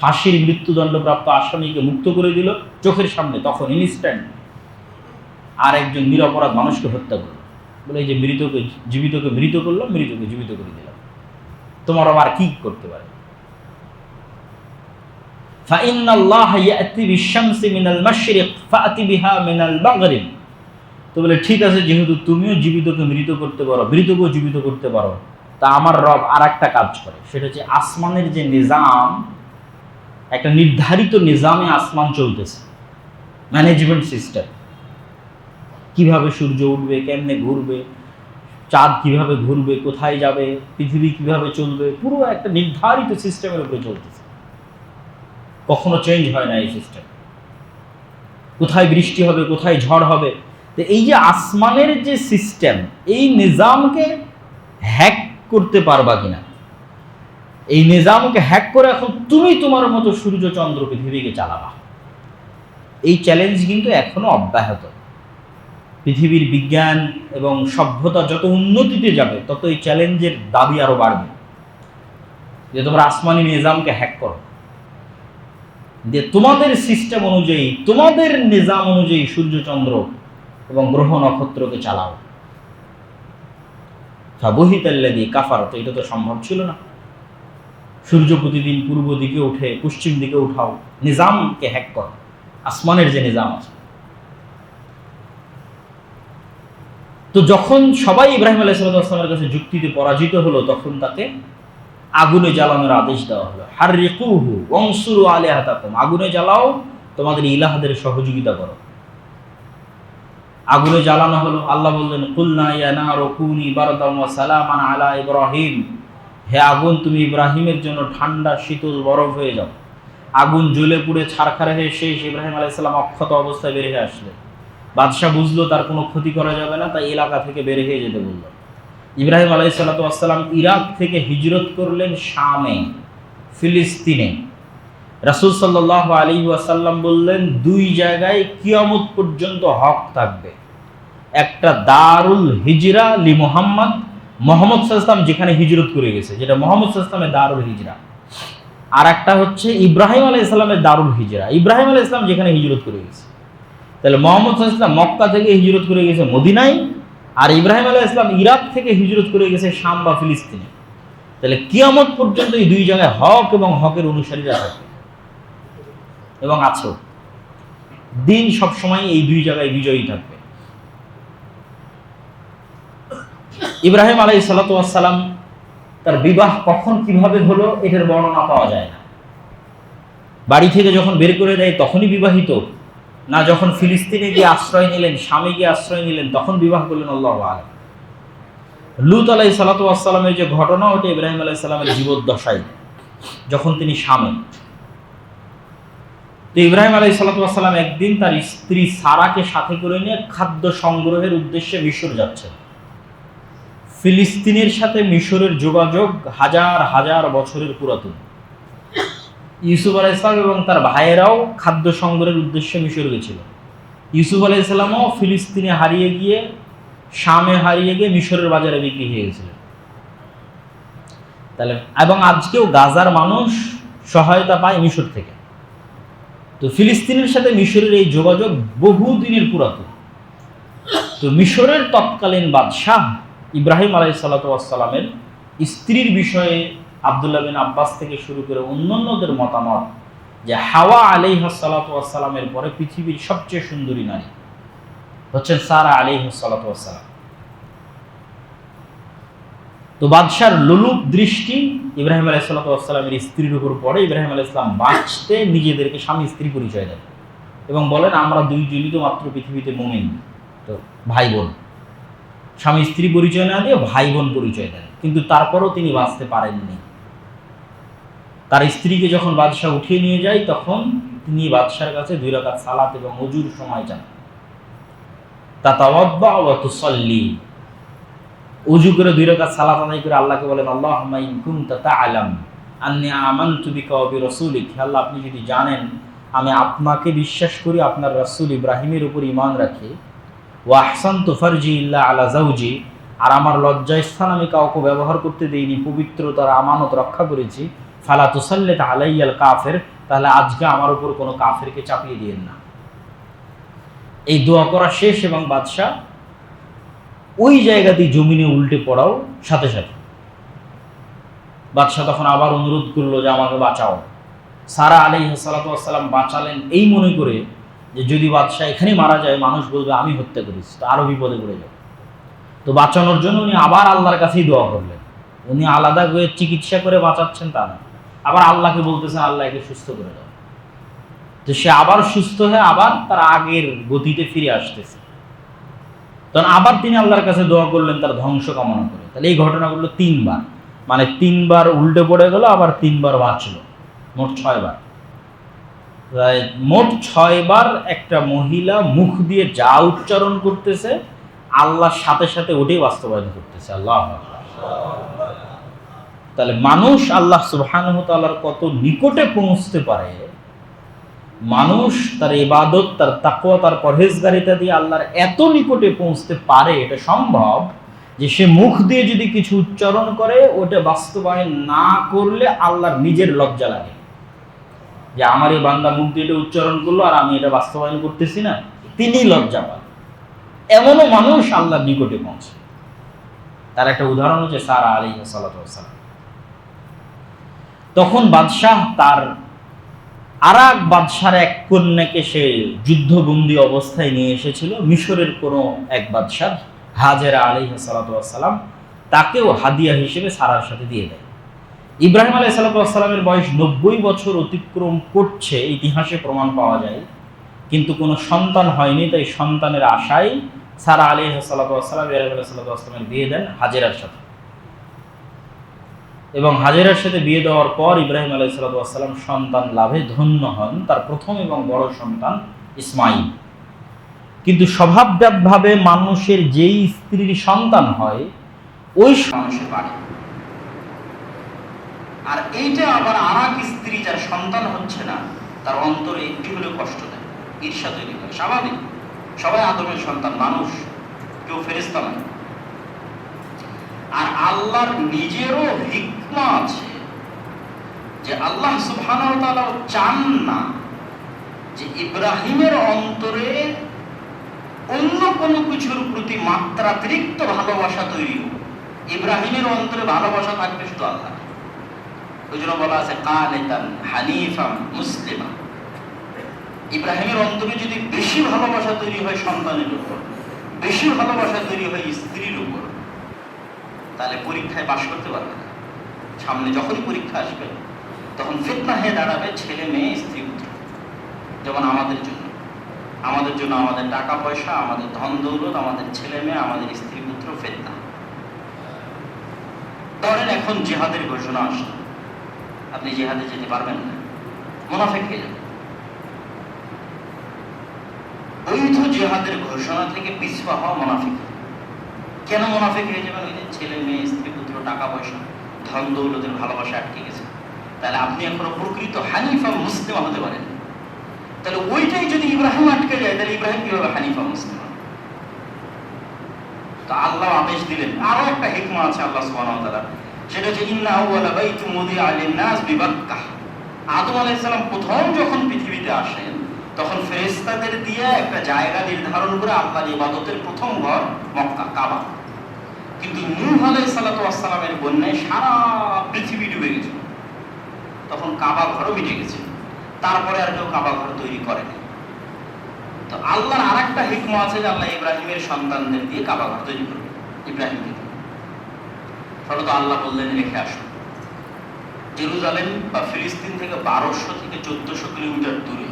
ফাঁসির মৃত্যুদণ্ডপ্রাপ্ত আসামিকে মুক্ত করে দিল চোখের সামনে, তখন ইনস্ট্যান্ট। আর একজন নিরপরাধ মানুষকে হত্যা করলো, বলে এই যে মৃতকে জীবিতকে মৃত করলাম, মৃতকে জীবিত করে দিলাম, তোমার আবার কি করতে পারে? ফাইন্নাল্লাহা ইয়াতি বিশ-শামসি মিনাল মাশরিক ফাআতি বিহা মিনাল মাগরিব। তো বলে ঠিক আছে, যেহেতু তুমিও জীবিতকে মৃত করতে পারো, মৃতকেও জীবিত করতে পারো, তা আমার রব আর একটা কাজ করে, সেটা হচ্ছে আসমানের যে নিজাম, একটা নির্ধারিত নিজামে আসমান চলতেছে, ম্যানেজমেন্ট সিস্টেম, কিভাবে সূর্য উঠবে, কেমনে ঘুরবে, চাঁদ কিভাবে ঘুরবে, কোথায় যাবে, পৃথিবী কিভাবে চলবে, পুরো একটা নির্ধারিত সিস্টেমের উপরে চলতেছে, কখনো চেঞ্জ হয় না এই সিস্টেম। কোথায় বৃষ্টি হবে, কোথায় ঝড় হবে। তো এই যে আসমানের যে সিস্টেম, এই নিজামকে হ্যাক করতে পারবা কিনা, এই নিজামকে হ্যাক করে এখন তুমি তোমার মতো সূর্য চন্দ্র পৃথিবীকে চালাবা, এই চ্যালেঞ্জ কিন্তু এখনো অব্যাহত। পৃথিবীর বিজ্ঞান এবং সভ্যতা যত উন্নতিতে যাবে, তত এই চ্যালেঞ্জের দাবি আরো বাড়বে, যে তোমরা আসমানি নিজামকে হ্যাক করো, যে তোমাদের সিস্টেম অনুযায়ী, তোমাদের নিজাম অনুযায়ী সূর্য চন্দ্র এবং গ্রহ নক্ষত্রকে চালাও। ফাবহিতাল্লাযী কাফার, তো এটা তো সম্ভব ছিল না। সূর্য প্রতিদিন পূর্ব দিকে উঠে পশ্চিম দিকে উঠাও, নিজামকে হ্যাক করো, আসমানের যে নিজাম আছে। তো যখন সবাই ইব্রাহিম আলাইহিস সালামের কাছে যুক্তিতে পরাজিত হলো, তখন তাকে আগুনে জ্বালানোর আদেশ দেওয়া হলো। হাররিকুহু ওয়ানসুরু আলিহাতাকুম, আগুনে জ্বালাও, তোমাদের ইলাহদের সহযোগিতা করো। আগুনে জ্বালানো হলো। আল্লাহ বললেন কুলনা ইয়া নারু কুনি বারদান ওয়া সালামান আলা ইব্রাহিম, হে আগুন তুমি ইব্রাহিমের জন্য ঠান্ডা শীতল বরফ হয়ে যাও। আগুন জ্বলে পুড়ে ছারখার হয়ে শেষ। ইব্রাহিম আলাইহিস সালাম অক্ষত অবস্থায় বের হয়ে আসলেন। বাদশাহ বুঝলো তার কোনো ক্ষতি করা যাবে না, তাই এলাকা থেকে বের হয়ে যেতে বলল। ইব্রাহিম আলাইহিস সালাম ইরাক থেকে হিজরত করলেন শামে, ফিলিস্তিনে। রাসূল সাল্লাল্লাহু আলাইহি ওয়াসাল্লাম বললেন দুই জায়গায় কিয়ামত পর্যন্ত হক থাকবে, একটা দারুল হিজরা লি মুহাম্মদ, মুহাম্মদ সাল্লাল্লাহু আলাইহি ওয়াসাল্লাম যেখানে হিজরত করে গেছে, যেটা মুহাম্মদ সাল্লাল্লাহু আলাইহি ওয়াসাল্লামের দারুল হিজরা, আর একটা হচ্ছে ইব্রাহিম আলাইহিস সালামের দারুল হিজরা, ইব্রাহিম আলাইহিস সালাম যেখানে হিজরত করে গেছে। তাহলে মুহাম্মদ সাল্লাল্লাহু আলাইহি ওয়াসাল্লাম মক্কা থেকে হিজরত করে গেছে মদিনায়, আর ইব্রাহিম আলাইহিস সালাম ইরাক থেকে হিজরত করে গেছে শাম বা ফিলিস্তিনে। তাহলে কিয়ামত পর্যন্ত এই দুই জায়গায় হক এবং হকের অনুসারীরা থাকবে এবং আছে। দিন সবসময় এই দুই জায়গায় বিজয়ী থাকবে। ইব্রাহিম আলাইহিস সালাম তার বিবাহ কখন কিভাবে হলো এটার বর্ণনা পাওয়া যায় না। বাড়ি থেকে যখন বের করে দেয় তখনই বিবাহিত, না যখন ফিলিস্তিনে গিয়ে আশ্রয় নিলেন, স্বামী গিয়ে আশ্রয় নিলেন, তখন বিবাহ করলেন, আল্লাহু আ'লাম। লূত আলাইহিস সালামের যে ঘটনা, ওটা ইব্রাহিম আলাইহিস সালামের জীবদ্দশায়, যখন তিনি স্বামী। তো ইব্রাহিম আলাইহিস সালাম একদিন তার স্ত্রী সারাকে সাথে করে নিয়ে খাদ্য সংগ্রহের উদ্দেশ্যে মিশর যাচ্ছেন। ফিলিস্তিনের সাথে মিশরের যোগাযোগ হাজার হাজার বছরের পুরাতন। ইউসুফ আলাইহিস সালাম এবং তার ভাইয়েরাও খাদ্য সংগ্রহের উদ্দেশ্যে মিশর গেছিল। ইউসুফ আলাইহিস সালামও ফিলিস্তিনে হারিয়ে গিয়ে, শামে হারিয়ে গিয়ে মিশরের বাজারে বিক্রি হয়ে গেছিলেন। তাহলে এবং আজকেও গাজার মানুষ সহায়তা পায় মিশর থেকে। তো ফিলিস্তিনের সাথে মিশরের এই যোগাযোগ বহুদিনের পুরাতন। তো তো মিশরের তৎকালীন বাদশাহ ইব্রাহিম আলাইহিসসালাতু ওয়াসসালামের স্ত্রীর বিষয়ে আব্দুল্লাহ বিন আব্বাস থেকে শুরু করে অন্যান্যদের মতামত যে হাওয়া আলাইহিসসালাতু ওয়াসসালামের পরে পৃথিবীর সবচেয়ে সুন্দরী নারী হচ্ছেন সারা আলাইহিসসালাতু ওয়াসসালাম। তো বাদশার লোলুপ দৃষ্টি ইব্রাহিম আলাইহিসসালাতু ওয়াসসালামের স্ত্রীর উপর পড়ে। ইব্রাহিম আলাইহিস সালাম বাঁচতে নিজেদেরকে স্বামী স্ত্রী পরিচয় দেন এবং বলেন আমরা দুইজনই তো মাত্র পৃথিবীতে মুমিন, তো ভাই বোন। স্বামী স্ত্রী পরিচয় না দিয়ে ভাই বোন পরিচয় দেন, কিন্তু তারপরও তিনি বাঁচতে পারেননি। তার স্ত্রীকে যখন বাদশাহ উঠিয়ে নিয়ে যায় তখন তিনি বাদশার কাছে 2 রাকাত সালাত এবং ওযুর সময় চান। তাতাওয়াদ্দা ওয়া তুসাল্লি, ওযু করে 2 রাকাত সালাত আদায় করে আল্লাহকে বলেন আল্লাহুম্মা ইন কুনতা তা'লাম আন্নী আমানতু বিকা ওয়া বিরাসূলিক, হে আল্লাহ আপনি যদি জানেন আমি আপনাকে বিশ্বাস করি, আপনার রাসূল ইব্রাহিমের উপর ঈমান রাখি, ওয়া আহসানতু ফারজি ইল্লা আলা যাওজি, আর আমার লজ্জাস্থান আমি কাউকে ব্যবহার করতে দেইনি, পবিত্রতার আমানত রক্ষা করেছি, ফালা তুসাল্লিত আলাইয়াল কাফির, তাহলে আজকে আমার উপর কোনো কাফেরকে চাপিয়ে দিয়েন না। এই দোয়া করা শেষ এবং বাদশাহ ওই জায়গাতেই জমিনে উল্টে পড়াও সাথে সাথে বাদশাহ তখন আবার অনুরোধ করলো যে আমাকে বাঁচাও। সারা আলাইহিসসালাতু ওয়াসসালাম বাঁচালেন এই মনে করে যে যদি বাদশাহ এখানে মারা যায় মানুষ বলবে আমি হত্যা করেছি, তো আরো বিপদে পড়ে যাবে। তো বাঁচানোর জন্য উনি আবার আল্লাহর কাছেই দোয়া করলেন। উনি আলাদা করে চিকিৎসা করে বাঁচাচ্ছেন তা না, আবার আল্লাহকে বলতেছেন আল্লাহ একে সুস্থ করে দাও। তো সে আবার সুস্থ হয়ে আবার তার আগের গতিতে ফিরে আসতেছে। তখন আবার তিনি আল্লাহর কাছে দোয়া করলেন তার ধ্বংস কামনা করে। তাহলে এই ঘটনাগুলো 3 বার, মানে 3 বার উল্টে পড়ে গেল, আবার 3 বার বাঁচলো, মোট 6 বার। মোট 6 বার একটা মহিলা মুখ দিয়ে যা উচ্চারণ করতেছে আল্লাহর সাথে সাথে ওটাই বাস্তবায়ন করতেছে। আল্লাহ আকবার। তাহলে মানুষ আল্লাহ সুবহানাহু ওয়া তাআলার কত নিকটে পৌঁছতে পারে, মানুষ তার ইবাদত, তার তাকওয়া, তার পরহেজগারিতা দিয়ে আল্লাহর এত নিকটে পৌঁছতে পারে, এটা সম্ভব যে সে মুখ দিয়ে যদি কিছু উচ্চারণ করে ওটা বাস্তবায়ন না করলে আল্লাহর নিজের লজ্জা লাগে যে আমার এই বান্দা মুখ দিয়ে এটা উচ্চারণ করলো আর আমি এটা বাস্তবায়ন করতেছি না, তিনি লজ্জা পান। এমনও মানুষ আল্লাহর নিকটে পৌঁছে। তার একটা উদাহরণ হচ্ছে সারা আলাইহিসসালাতু ওয়াসসালাম। তখন বাদশাহ তার আরেক বাদশার এক কন্যাকে সে যুদ্ধবন্দী অবস্থায় নিয়ে এসেছিল, মিশরের কোনো এক বাদশাহ হাজেরা আলাইহিসসালাতু ওয়াসসালাম তাকেও হাদিয়া হিসেবে সারার সাথে দিয়ে দেয়। ইব্রাহিম আলাইহিসসালাতু ওয়াসসালামের বয়স 90 বছর অতিক্রম করছে, ইতিহাসে প্রমাণ পাওয়া যায়, কিন্তু কোনো সন্তান হয়নি। তাই সন্তানের আশায় সারা আলাইহিসসালাতু ওয়াসসালাম ইব্রাহিম আলাইহিসসালাতু ওয়াসসালামের বিয়ে দেন হাজেরার সাথে। এবং হাজেরার সাথে বিয়ে দেওয়ার পর ইব্রাহিম আলাইহিসসালাতু ওয়াসসালাম সন্তান লাভে ধন্য হন, তার প্রথম এবং বড় সন্তান ইসমাইল। কিন্তু স্বভাবজাতভাবে মানুষের যেই স্ত্রীর সন্তান হয় ওই মানুষের বাড়ি, আর এইটা আবার আরেক স্ত্রী যার সন্তান হচ্ছে না তার অন্তরে একটু হলেও কষ্ট দেয়, ঈর্ষা তৈরি করে। স্বাভাবিক, সবাই আদমের সন্তান, মানুষ, কেউ ফেরেশতা নয়। আর আল্লাহর নিজেরও হিকমা আছে যে আল্লাহ সুবহানাহু ওয়া তাআলা চান না যে ইব্রাহিমের অন্তরে অন্য কোনো কিছুর প্রতি মাত্রাতিরিক্ত ভালোবাসা তৈরি হোক। ইব্রাহিমের অন্তরে ভালোবাসা থাকবে শুধু আল্লাহ। ওই জন্য বলা আছে কানিতান হানিফা মুসলিমা। ইব্রাহিমের অন্তরে যদি বেশি ভালোবাসা তৈরি হয় সন্তানের উপর, বেশি ভালোবাসা তৈরি হয় স্ত্রীর উপর, তাহলে পরীক্ষায় পাশ করতে পারবে না। সামনে যখনই পরীক্ষা আসবে তখন ফিতনা হয়ে দাঁড়াবে ছেলে মেয়ে স্ত্রী পুত্র। যেমন আমাদের জন্য আমাদের টাকা পয়সা, আমাদের ধন দৌলত, আমাদের ছেলে মেয়ে, আমাদের স্ত্রী পুত্র ফিতনা। ধরেন এখন জিহাদের ঘোষণা আসলো, আপনি জিহাদে যেতে পারবেন না, মুনাফিক হয়ে যাবেন। বৈধ জিহাদের ঘোষণা থেকে পিছপা হওয়া মুনাফিক। কেন মুনাফিক হয়ে যাবেন? ওই যে ছেলে মেয়ে স্ত্রী পুত্র টাকা পয়সা ধন দৌলতের ভালোবাসা আটকে গেছে। তাহলে আপনি এখনো প্রকৃত হানিফা মুসলিম হতে পারেন। তাহলে ওইটাই যদি ইব্রাহিম আটকে যায় তাহলে ইব্রাহিম কিভাবে হানিফা মুসলিম? তা আল্লাহ আদেশ দিলেন। আরো একটা হিকমা আছে আল্লাহ সুবহানাহু ওয়া তাআলা, সেটা হচ্ছে ইন্না আউওয়ালা বাইতুম মুদিআ লিন-নাস বিবাক্কাহ। আদম আলাইহিস সালাম প্রথম যখন পৃথিবীতে আসেন তখন ফেরেশতাদের দিয়ে একটা জায়গা নির্ধারণ করে আল্লাহর ইবাদতের প্রথম ঘর মক্কা, কাবা। কিন্তু নূহ আলাইহিস সালাতু ওয়াস সালামের বন্যায় সারা পৃথিবী ডুবে গেছিল, তখন কাবা ঘরও মিটে গেছে। তারপরে আর কেউ কাবা ঘর তৈরি করেনি। তো আল্লাহর আরেকটা হিকমা আছে যে আল্লাহ ইব্রাহিমের সন্তানদের দিয়ে কাবা ঘর তৈরি করবে, ইব্রাহিমকে। ফলত আল্লাহ বললেন, রেখে আসো। জেরুজালেম বা ফিলিস্তিন থেকে 1200 থেকে 1400 কিলোমিটার দূরে।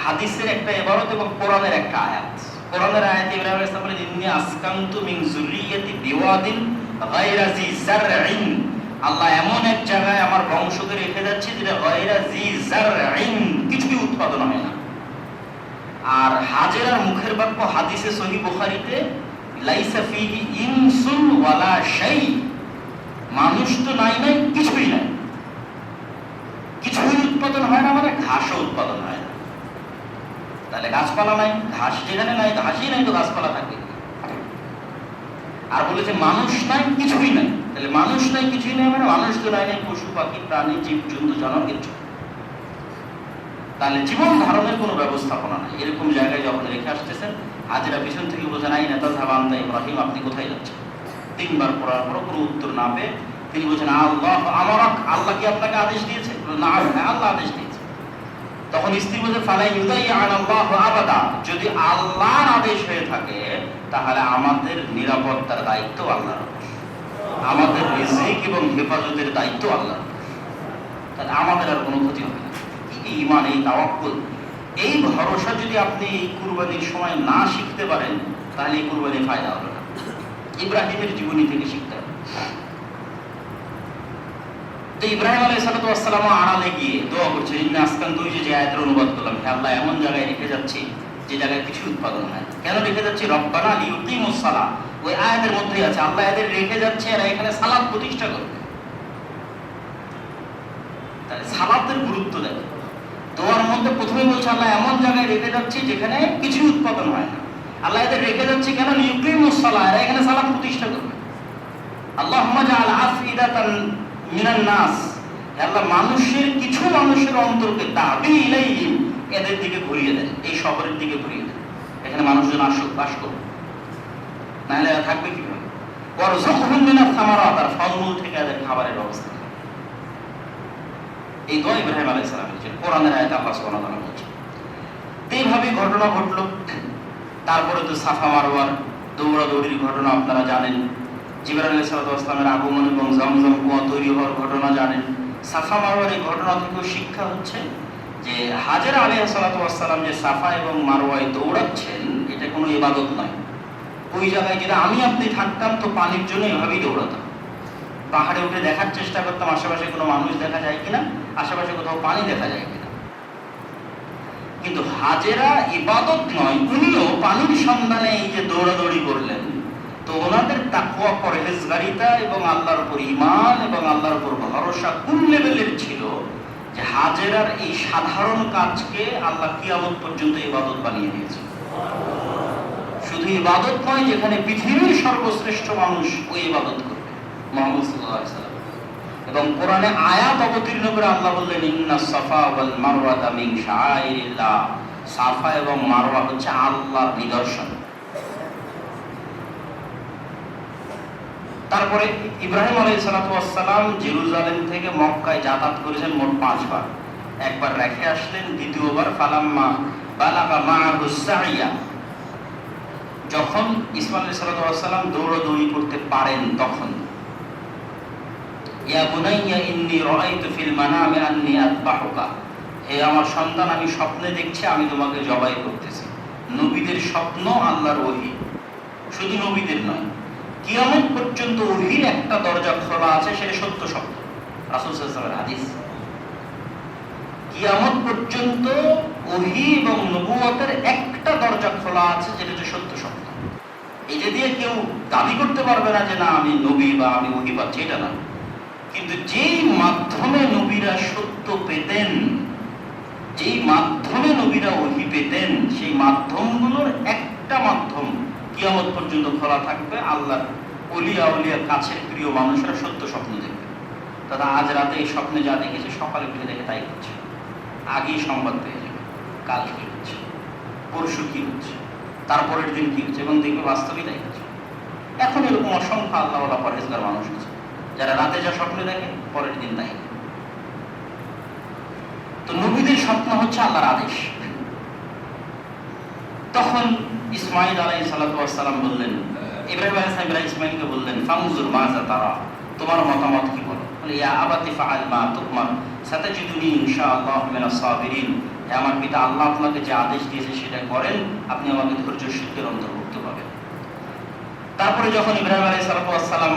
হাদিসের একটা ইবারত এবং কোরআনের একটা আয়াত। কোরআনের আয়াতে ইব্রাহিম আলাইহিস সালাম বলেন, ইন্নী আসকানতু মিন যুররিয়াতি বিওয়াদিন গায়রা জি জারইন। আল্লাহ এমন এক জায়গায় আমার বংশকে রেখে যাচ্ছে যেটা গায়রা জি জারইন, কিছুই উৎপাদন হয় না। আর হাজেরার মুখের বাক্য হাদিসে সহিহ বুখারীতে, লাইসা ফীহি ইনসুন ওয়ালা শাই। মানুষ তো নাই, কিছুই নাই। কিছুই উৎপাদন হয় না মানে ঘাসও উৎপাদন হয় না। তাহলে গাছপালা নাই, ঘাস যেখানে নাই, ঘাসই নাই, তো গাছপালা থাকবে। আর বলেছে মানুষ নাই, কিছুই নাই। তাহলে মানুষ নাই, কিছুই নাই মানে মানুষ তো নাই, পশু পাখি প্রাণী জীব জন্তু জানোয়ার কিছু। তাহলে জীবন ধারণের কোনো ব্যবস্থাপনা নাই। এরকম জায়গায় যখন রেখে আসতেছেন, হাজেরা পিছন থেকে বলছেন, আই না তাযহাবান ইব্রাহিম, আপনি কোথায় যাচ্ছেন? 3 বার পড়ার পর কোনো উত্তর না পেয়ে তিনি বলছেন, আল্লাহ আমারাক, আল্লাহ কি আপনাকে আদেশ দিয়েছে? না, হ্যাঁ আল্লাহ আদেশ দিয়েছে। তখন স্ত্রী বলছে, ফালা ইউদাইআনাল্লাহু আবাদা, যদি আল্লাহর আদেশ হয়ে থাকে তাহলে আমাদের নিরাপত্তার দায়িত্ব আল্লাহর, আমাদের রিজিক এবং হেফাজতের দায়িত্ব আল্লাহর। তাহলে আমাদের আর কোনো ক্ষতি হবে না। এই ঈমান, এই তাওয়াক্কুল, এই ভরসা যদি আপনি এই কুরবানির সময় না শিখতে পারেন, তাহলে এই কুরবানির ফায়দা হবে না। ইব্রাহিমের জীবনী থেকে শিখতে হবে। তো ইব্রাহিম আলাইহিস সালাতু ওয়াস সালাম আড়ালে গিয়ে দোয়া করছেন, ইন্না আসকানতু, যে আয়াতের অনুবাদ করলাম, হে আল্লাহ এমন জায়গায় রেখে যাচ্ছি যে জায়গায় কিছু উৎপাদন হয় না। কেন রেখে যাচ্ছি? রব্বানা লিইকিমুস সালাহ, ওই আয়াতের মধ্যেই আছে আল্লাহ এদের রেখে যাচ্ছে এরা এখানে সালাত প্রতিষ্ঠা করবে। তাহলে সালাতের গুরুত্ব দেয়। দোয়ার মধ্যে প্রথমে বলছে আল্লাহ এমন জায়গায় রেখে যাচ্ছি যেখানে কিছু উৎপাদন হয় না। আল্লাহ এদের রেখে যাচ্ছে কেন? লিইকিমুস সালাহ, এরা এখানে সালাত প্রতিষ্ঠা করবে। আল্লাহুম্মা জাআল আফইদাতান মিনান নাস, আল্লাহ মানুষের কিছু মানুষের অন্তরকে তাবি ইলাইহিম, এদের দিকে ঘুরিয়ে দেন, এই শহরের দিকে ঘুরিয়ে দেন, এখানে মানুষজন আসুক, বাস করুক, নাহলে এরা থাকবে কিভাবে? ওয়ারযুকহুম মিনাস সামারাত, আর ফলমূল থেকে এদের খাবারের ব্যবস্থা। এই দোয়া ইব্রাহিম আলাইহিস সালামের ছিল, কোরআনের আয়াতে আল্লাহ সুবহানাহু ওয়া তাআলা বলছেন। এইভাবে ঘটনা ঘটলো। তারপরে তো সাফা মারওয়ার দৌড়াদৌড়ির ঘটনা আপনারা জানেন। জিবরাইল আলাইহিস সালামের আগমন এবং জমজম কুয়া তৈরি হওয়ার ঘটনা জানেন। সাফা মারওয়ার এই ঘটনা থেকেও শিক্ষা হচ্ছে যে হাজেরা আলাইহিস সালাম যে সাফা এবং মারওয়ায় দৌড়াচ্ছেন, এটা কোনো ইবাদত নয়। ওই জায়গায় যদি আমি আপনি থাকতাম তো পানির জন্য এভাবেই দৌড়াতাম, পাহাড়ে উঠে দেখার চেষ্টা করতাম আশেপাশে কোনো মানুষ দেখা যায় কিনা, আশেপাশে কোথাও পানি দেখা যায় কিনা। কিন্তু হাজেরা ইবাদত নয়, উনিও পানির সন্ধানে এই যে দৌড়াদৌড়ি করলেন, তো ওনাদের তাকওয়া, পরহেজগারিতা এবং আল্লাহর উপর ঈমান এবং আল্লাহর উপর ভরসা কোন লেভেলের ছিল যে হাজেরার এই সাধারণ কাজকে আল্লাহ কিয়ামত পর্যন্ত ইবাদত বানিয়ে দিয়েছে। শুধু ইবাদত নয়, যেখানে পৃথিবীর সর্বশ্রেষ্ঠ মানুষ ওই ইবাদত করবে, মুহাম্মদ সাল্লাল্লাহু আলাইহি ওয়াসাল্লাম। এবং কোরআনে আয়াত অবতীর্ণ করে আল্লাহ বললেন, ইন্নাস সাফা ওয়াল মারওয়াতা মিন শাআইরিল্লাহ, সাফা এবং মারওয়া হচ্ছে আল্লাহর নিদর্শন। তারপরে ইব্রাহিম আলাইহিস সালাম জেরুজালেম থেকে মক্কায় যাতায়াত করেছেন মোট 5 বার। একবার রেখে আসলেন, দ্বিতীয়বার ফালাম্মা বালাগা মাআহুস সাইয়া, যখন ইসমাঈল আলাইহিস সালাম দৌড়াদৌড়ি করতে পারেন তখন, ইয়া বুনাইয়া ইন্নী রাআইতু ফিল মানামি আন্নী আযবাহুকা, হে আমার সন্তান, আমি স্বপ্নে দেখছি আমি তোমাকে জবাই করতেছি। নবীদের স্বপ্ন আল্লাহর ওহী, শুধু নবীদের নয়, কিয়ামত পর্যন্ত ওহীর একটা দরজা খোলা আছে, সেটা সত্য স্বপ্ন। রাসূল সাল্লাল্লাহু আলাইহি ওয়াসাল্লামের হাদিস, কিয়ামত পর্যন্ত ওহী এবং নবুয়তের একটা দরজা খোলা আছে, যেটা হচ্ছে সত্য স্বপ্ন। এই যে দিয়ে কেউ দাবি করতে পারবে না যে না আমি নবী বা আমি ওহী পাচ্ছি, এটা না। কিন্তু যেই মাধ্যমে নবীরা সত্য পেতেন, যেই মাধ্যমে নবীরা ওহী পেতেন, সেই মাধ্যমগুলোর একটা মাধ্যম কিয়ামত পর্যন্ত খোলা থাকবে। আল্লাহর ওলিয়া উলিয়া কাছের প্রিয় মানুষরা সত্য স্বপ্ন দেখবে। তারা আজ রাতে এই স্বপ্নে যা দেখেছে সকালে উঠে দেখে তাই হচ্ছে। আগেই সংবাদ পেয়ে যাবে কাল কি হচ্ছে, পরশু কি হচ্ছে, তারপরের দিন কি হচ্ছে, এবং দেখবে বাস্তবই তাই হচ্ছে। এখন এরকম অসংখ্য আল্লাহওয়ালা পরহেজগার মানুষ আছে যারা রাতে যা স্বপ্নে দেখে পরের দিন তাই। তো নবীদের স্বপ্ন হচ্ছে আল্লাহর আদেশ। তখন ইসমাইল আলাইহিস সালাতু ওয়াস সালাম বললেন, ইব্রাহিম আলাইহিস সালাম ইসমাইলকে বললেন, ফানজুর মাযা তারা, তোমার মতামত কি বলো? বলে, ইয়া আবাতি ফাআল মা তুকমার সাতাজিদুনি ইনশাআল্লাহু মিনাস সাবিরিন। হে আমার পিতা, আল্লাহ আপনাকে যে আদেশ দিয়েছে সেটা করেন, আপনি আমাকে ধৈর্যশীলদের অন্তর্ভুক্ত পাবেন। তারপরে যখন ইব্রাহিম আলাইহিস সালাতু ওয়াস সালাম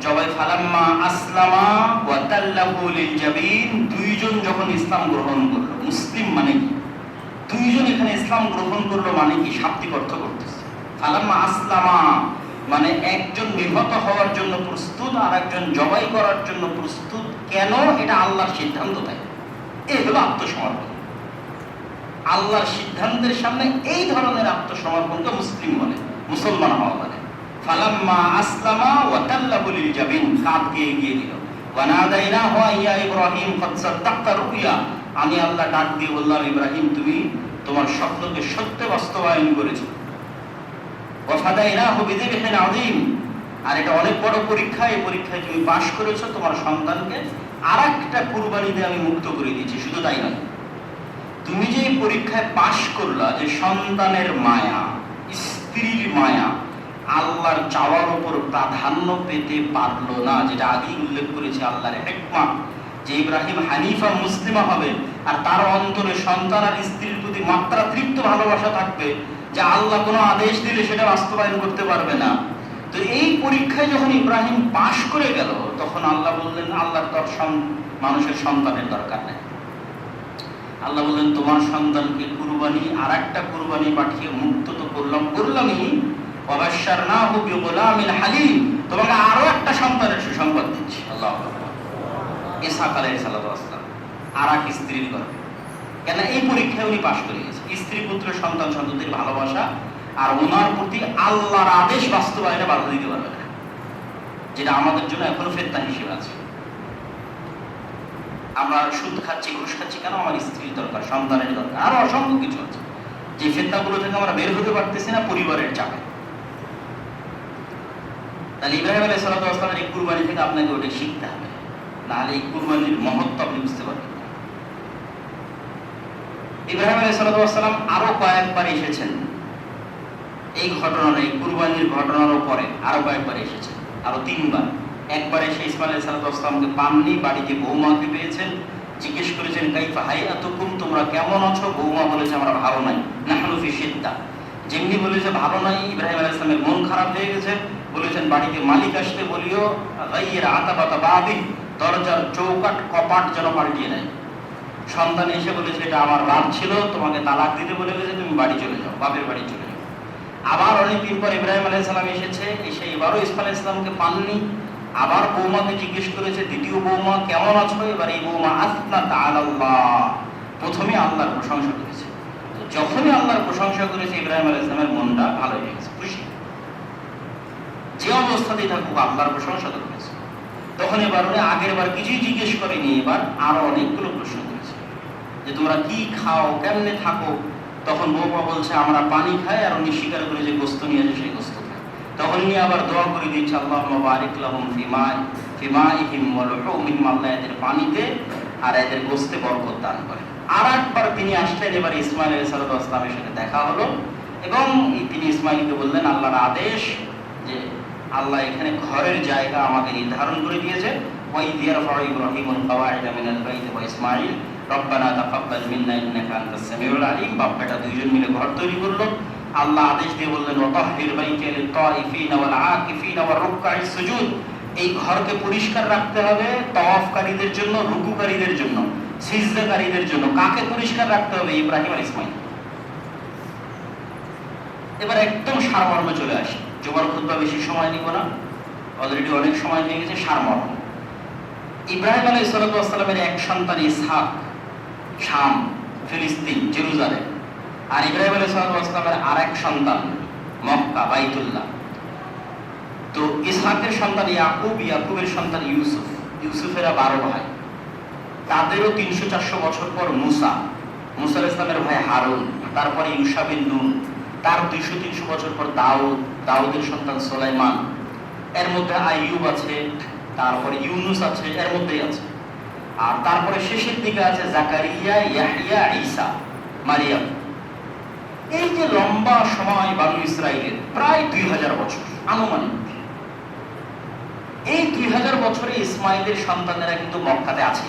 জবাই ফালাম্মা আসলামা ওয়া তাল্লাহু লিল জাবিন, দুইজন যখন ইসলাম গ্রহণ করলো, মুসলিম মানে কি? দুইজন এখানে ইসলাম গ্রহণ করলো মানে কি? শাব্দিক অর্থ করতেছে। ফালাম্মা আসলামা মানে একজন নিহত হওয়ার জন্য প্রস্তুত, আর একজন জবাই করার জন্য প্রস্তুত। কেন? এটা আল্লাহর সিদ্ধান্ত। তাই এই হলো আত্মসমর্পণ। আল্লাহর সিদ্ধান্তের সামনে এই ধরনের আত্মসমর্পণকে মুসলিম বলে, মুসলমান হওয়া বলে। ফালাম্মা আসলামা ওয়া তাল্লাহু লিল জাবিন, কাঁধকে এগিয়ে দিল। ওয়া নাদাইনাহু ইয়া ইব্রাহিম ক্বাদ সাদ্দাকতা রুইয়া, আমি আল্লাহ ডাক দিয়ে বললাম, ইব্রাহিম তুমি তোমার স্বপ্নকে সত্যে বাস্তবায়ন করেছো। ওয়া ফাদাইনাহু বিযিবহিন আযীম, আর এটা অনেক বড় পরীক্ষা, এই পরীক্ষায় তুমি পাশ করেছো। তোমার সন্তানকে আরেকটা কুরবানি দিয়ে আমি মুক্ত করে দিয়েছি। শুধু তাই নয়, তুমি যে পরীক্ষায় পাশ করলা, যে সন্তানের মায়া, স্ত্রীর মায়া আল্লাহর চাওয়ার উপর প্রাধান্য পেতে পারলো না, যেটা আগেই উল্লেখ করেছে আল্লাহর হিকমা, যে ইব্রাহিম হানিফা মুসলিমা হবে, আর তার অন্তরে সন্তান আর স্ত্রীর প্রতি মাত্রাতিরিক্ত ভালোবাসা থাকবে, যে আল্লাহ কোনো আদেশ দিলে সেটা বাস্তবায়ন করতে পারবে না। তো এই পরীক্ষায় যখন ইব্রাহিম পাশ করে গেল, তখন আল্লাহ বললেন, আল্লাহর দর্শন মানুষের সন্তানের দরকার নেই। আল্লাহ বললেন, তোমার সন্তানকে কুরবানি, আর একটা কুরবানি পাঠিয়ে মুক্ত তো করলামই, ওয়াবাশশারনাহু বিগুলামিন হালিম, তোমাকে আরো একটা সন্তানের সুসংবাদ দিচ্ছি। আল্লাহু আকবার। ইসহাক আলাইহিস সালাতু ওয়াস সালাম আর এক স্ত্রীর গর্ভে। কেন? এই পরীক্ষায় উনি পাশ করে গেছে। স্ত্রী পুত্র সন্তান সন্ততির ভালোবাসা আর ওনার প্রতি আল্লাহর আদেশ বাস্তবায়নে বাধা দিতে পারবে না, যেটা আমাদের জন্য এখনো ফিতনা হিসেবে আছে। আমরা সুদ খাচ্ছি, ঘুষ খাচ্ছি, কেন? আমার স্ত্রীর দরকার, সন্তানের দরকার, আরো অসংখ্য কিছু আছে। যে ফিতনাগুলো থেকে আমরা বের হতে পারতেছি না পরিবারের চাপে। তাহলে ইব্রাহিম আলাইহিস সালাতু ওয়াস সালামের এই কুরবানি থেকে আপনাকে ওটা শিখতে হবে, নাহলে এই কুরবানির মহত্ব আপনি বুঝতে পারবেন না। ইব্রাহিম আলাইহিস সালাতু ওয়াস সালাম আরো কয়েকবার এসেছেন এই ঘটনার, এই কুরবানির ঘটনার পরে আরো কয়েকবার এসেছেন, আরো 3 বার। একবার এসে ইসমাইল আলাইহিস সালাতু ওয়াস সালামকে পাননি, বাড়িতে বৌমাকে পেয়েছেন, জিজ্ঞেস করেছেন, কাইফা হাইয়াতুকুম, তোমরা কেমন আছো? বৌমা বলেছে, আমরা ভালো নাই, নাহনু ফি শিদ্দা। যেমনি বলেছে ভালো নাই, ইব্রাহিম আলাইহিস সালামের মন খারাপ হয়ে গেছে। বলেছেন, বাড়িতে মালিক আসতে বলিও, গাইয়ের আতাবাতা বাবি, দরজার চৌকাট কপাট যেন পাল্টিয়ে নেয়। সন্তান এসে বলেছে, এটা আমার বাপ ছিল, তোমাকে তালাক দিতে বলে গেছে, তুমি বাড়ি চলে যাও, বাপের বাড়ি চলে যাও। আবার অনেকদিন পর ইব্রাহিম আলাইহিস সালাম এসে এবারও ইসমাইল আলাইহিস সালামকে পাননি। আবার বৌমাকে জিজ্ঞেস করেছে, দ্বিতীয় বৌমা, কেমন আছো? এবার এই বৌমা আসনাত আলাল্লাহ, প্রথমে আল্লাহর প্রশংসা করেছে। তো যখনই আল্লাহর প্রশংসা করেছে, ইব্রাহিম আলাইহিস সালামের মনটা ভালো হয়ে গেছে, খুশি। যে অবস্থাতেই থাকুক আল্লাহর প্রশংসা করেছে। তখন এবার উনি আগের বার কিছুই জিজ্ঞেস করেনি, এবার আরো অনেকগুলো প্রশ্ন করেছে, যে তোমরা কি খাও, কেমনে থাকো? তখন বৌমা বলছে, আমরা পানি খাই, আর উনি স্বীকার করে যে গোস্ত নিয়ে আসে সেই গোস্ত খায়। তখন উনি আবার দোয়া করে দিচ্ছে, আল্লাহুম্মা বারিক লাহুম ফিমাইহিম ওয়া লুহুমিহিম, আল্লাহ এদের পানিতে আর এদের গোস্তে বরকত দান করে। আর একবার তিনি আসলেন, এবার ইসমাইল আলাইহিস সালাতু ওয়াস সালামের সাথে দেখা হলো, এবং তিনি ইসমাইলকে বললেন, আল্লাহর আদেশ যে আল্লাহ এখানে ঘরের জায়গা আমাকে নির্ধারণ করে দিয়েছে। ওয়াইদ ইয়ারফাউ ইব্রাহিমুল কাওয়াইদা মিনাল বাইতি ওয়া ইসমাঈল রব্বানা তাকাব্বাল মিন্না ইন্নাকা আনতাস সামিউল আলিম। বাপ বেটা দুইজন মিলে ঘর তৈরি করলো। আল্লাহ আদেশ দিয়ে বললেন, ওয়াতাহহির বাইতি লিত-তাইফিনা ওয়াল আকিফিনা ওয়ার রুকআইস সুজুদ, এই ঘরকে পরিষ্কার রাখতে হবে তাওয়াফকারীদের জন্য, রুকুকারীদের জন্য, সিজদাকারীদের জন্য। কাকে পরিষ্কার রাখতে হবে? ইব্রাহিম আর ইসমাঈল। এবার একদম সারমর্মে চলে আসি। জুমার খুতবা বেশি সময় নিব না, অলরেডি অনেক সময় হয়ে গেছে। সারমর্ম, ইব্রাহিম আলাইহিস সালাতু ওয়াস সালামের এক সন্তান ইসহাক শাম, ফিলিস্তিন, জেরুজালেম, আর ইব্রাহিম আলাইহিস সালাতু ওয়াস সালামের আরেক সন্তান মক্কা, বাইতুল্লাহ। তো ইসহাকের সন্তান ইয়াকুব, ইয়াকুবের সন্তান ইউসুফ, ইউসুফেরা 12 ভাই। তাদেরও 300-400 বছর পর মুসা আলাইহিস সালামের ভাই হারুন, তারপরে ইউশা বিন নুন, তার 200-300 বছর পর দাউদের সন্তান সুলাইমান, এর মধ্যে আইয়ুব আছে, তারপরে ইউনুস আছে, এর মধ্যেই আছে। আর তারপরে শেষের দিকে আছে জাকারিয়া, ইয়াহইয়া, ঈসা, মারিয়াম। এই যে লম্বা সময় বানু ইসরাইলের প্রায় 2000 বছর আনুমানিক, এই 2000 বছরে ইসমাইলের সন্তানেরা কিন্তু মক্কাতে আছে।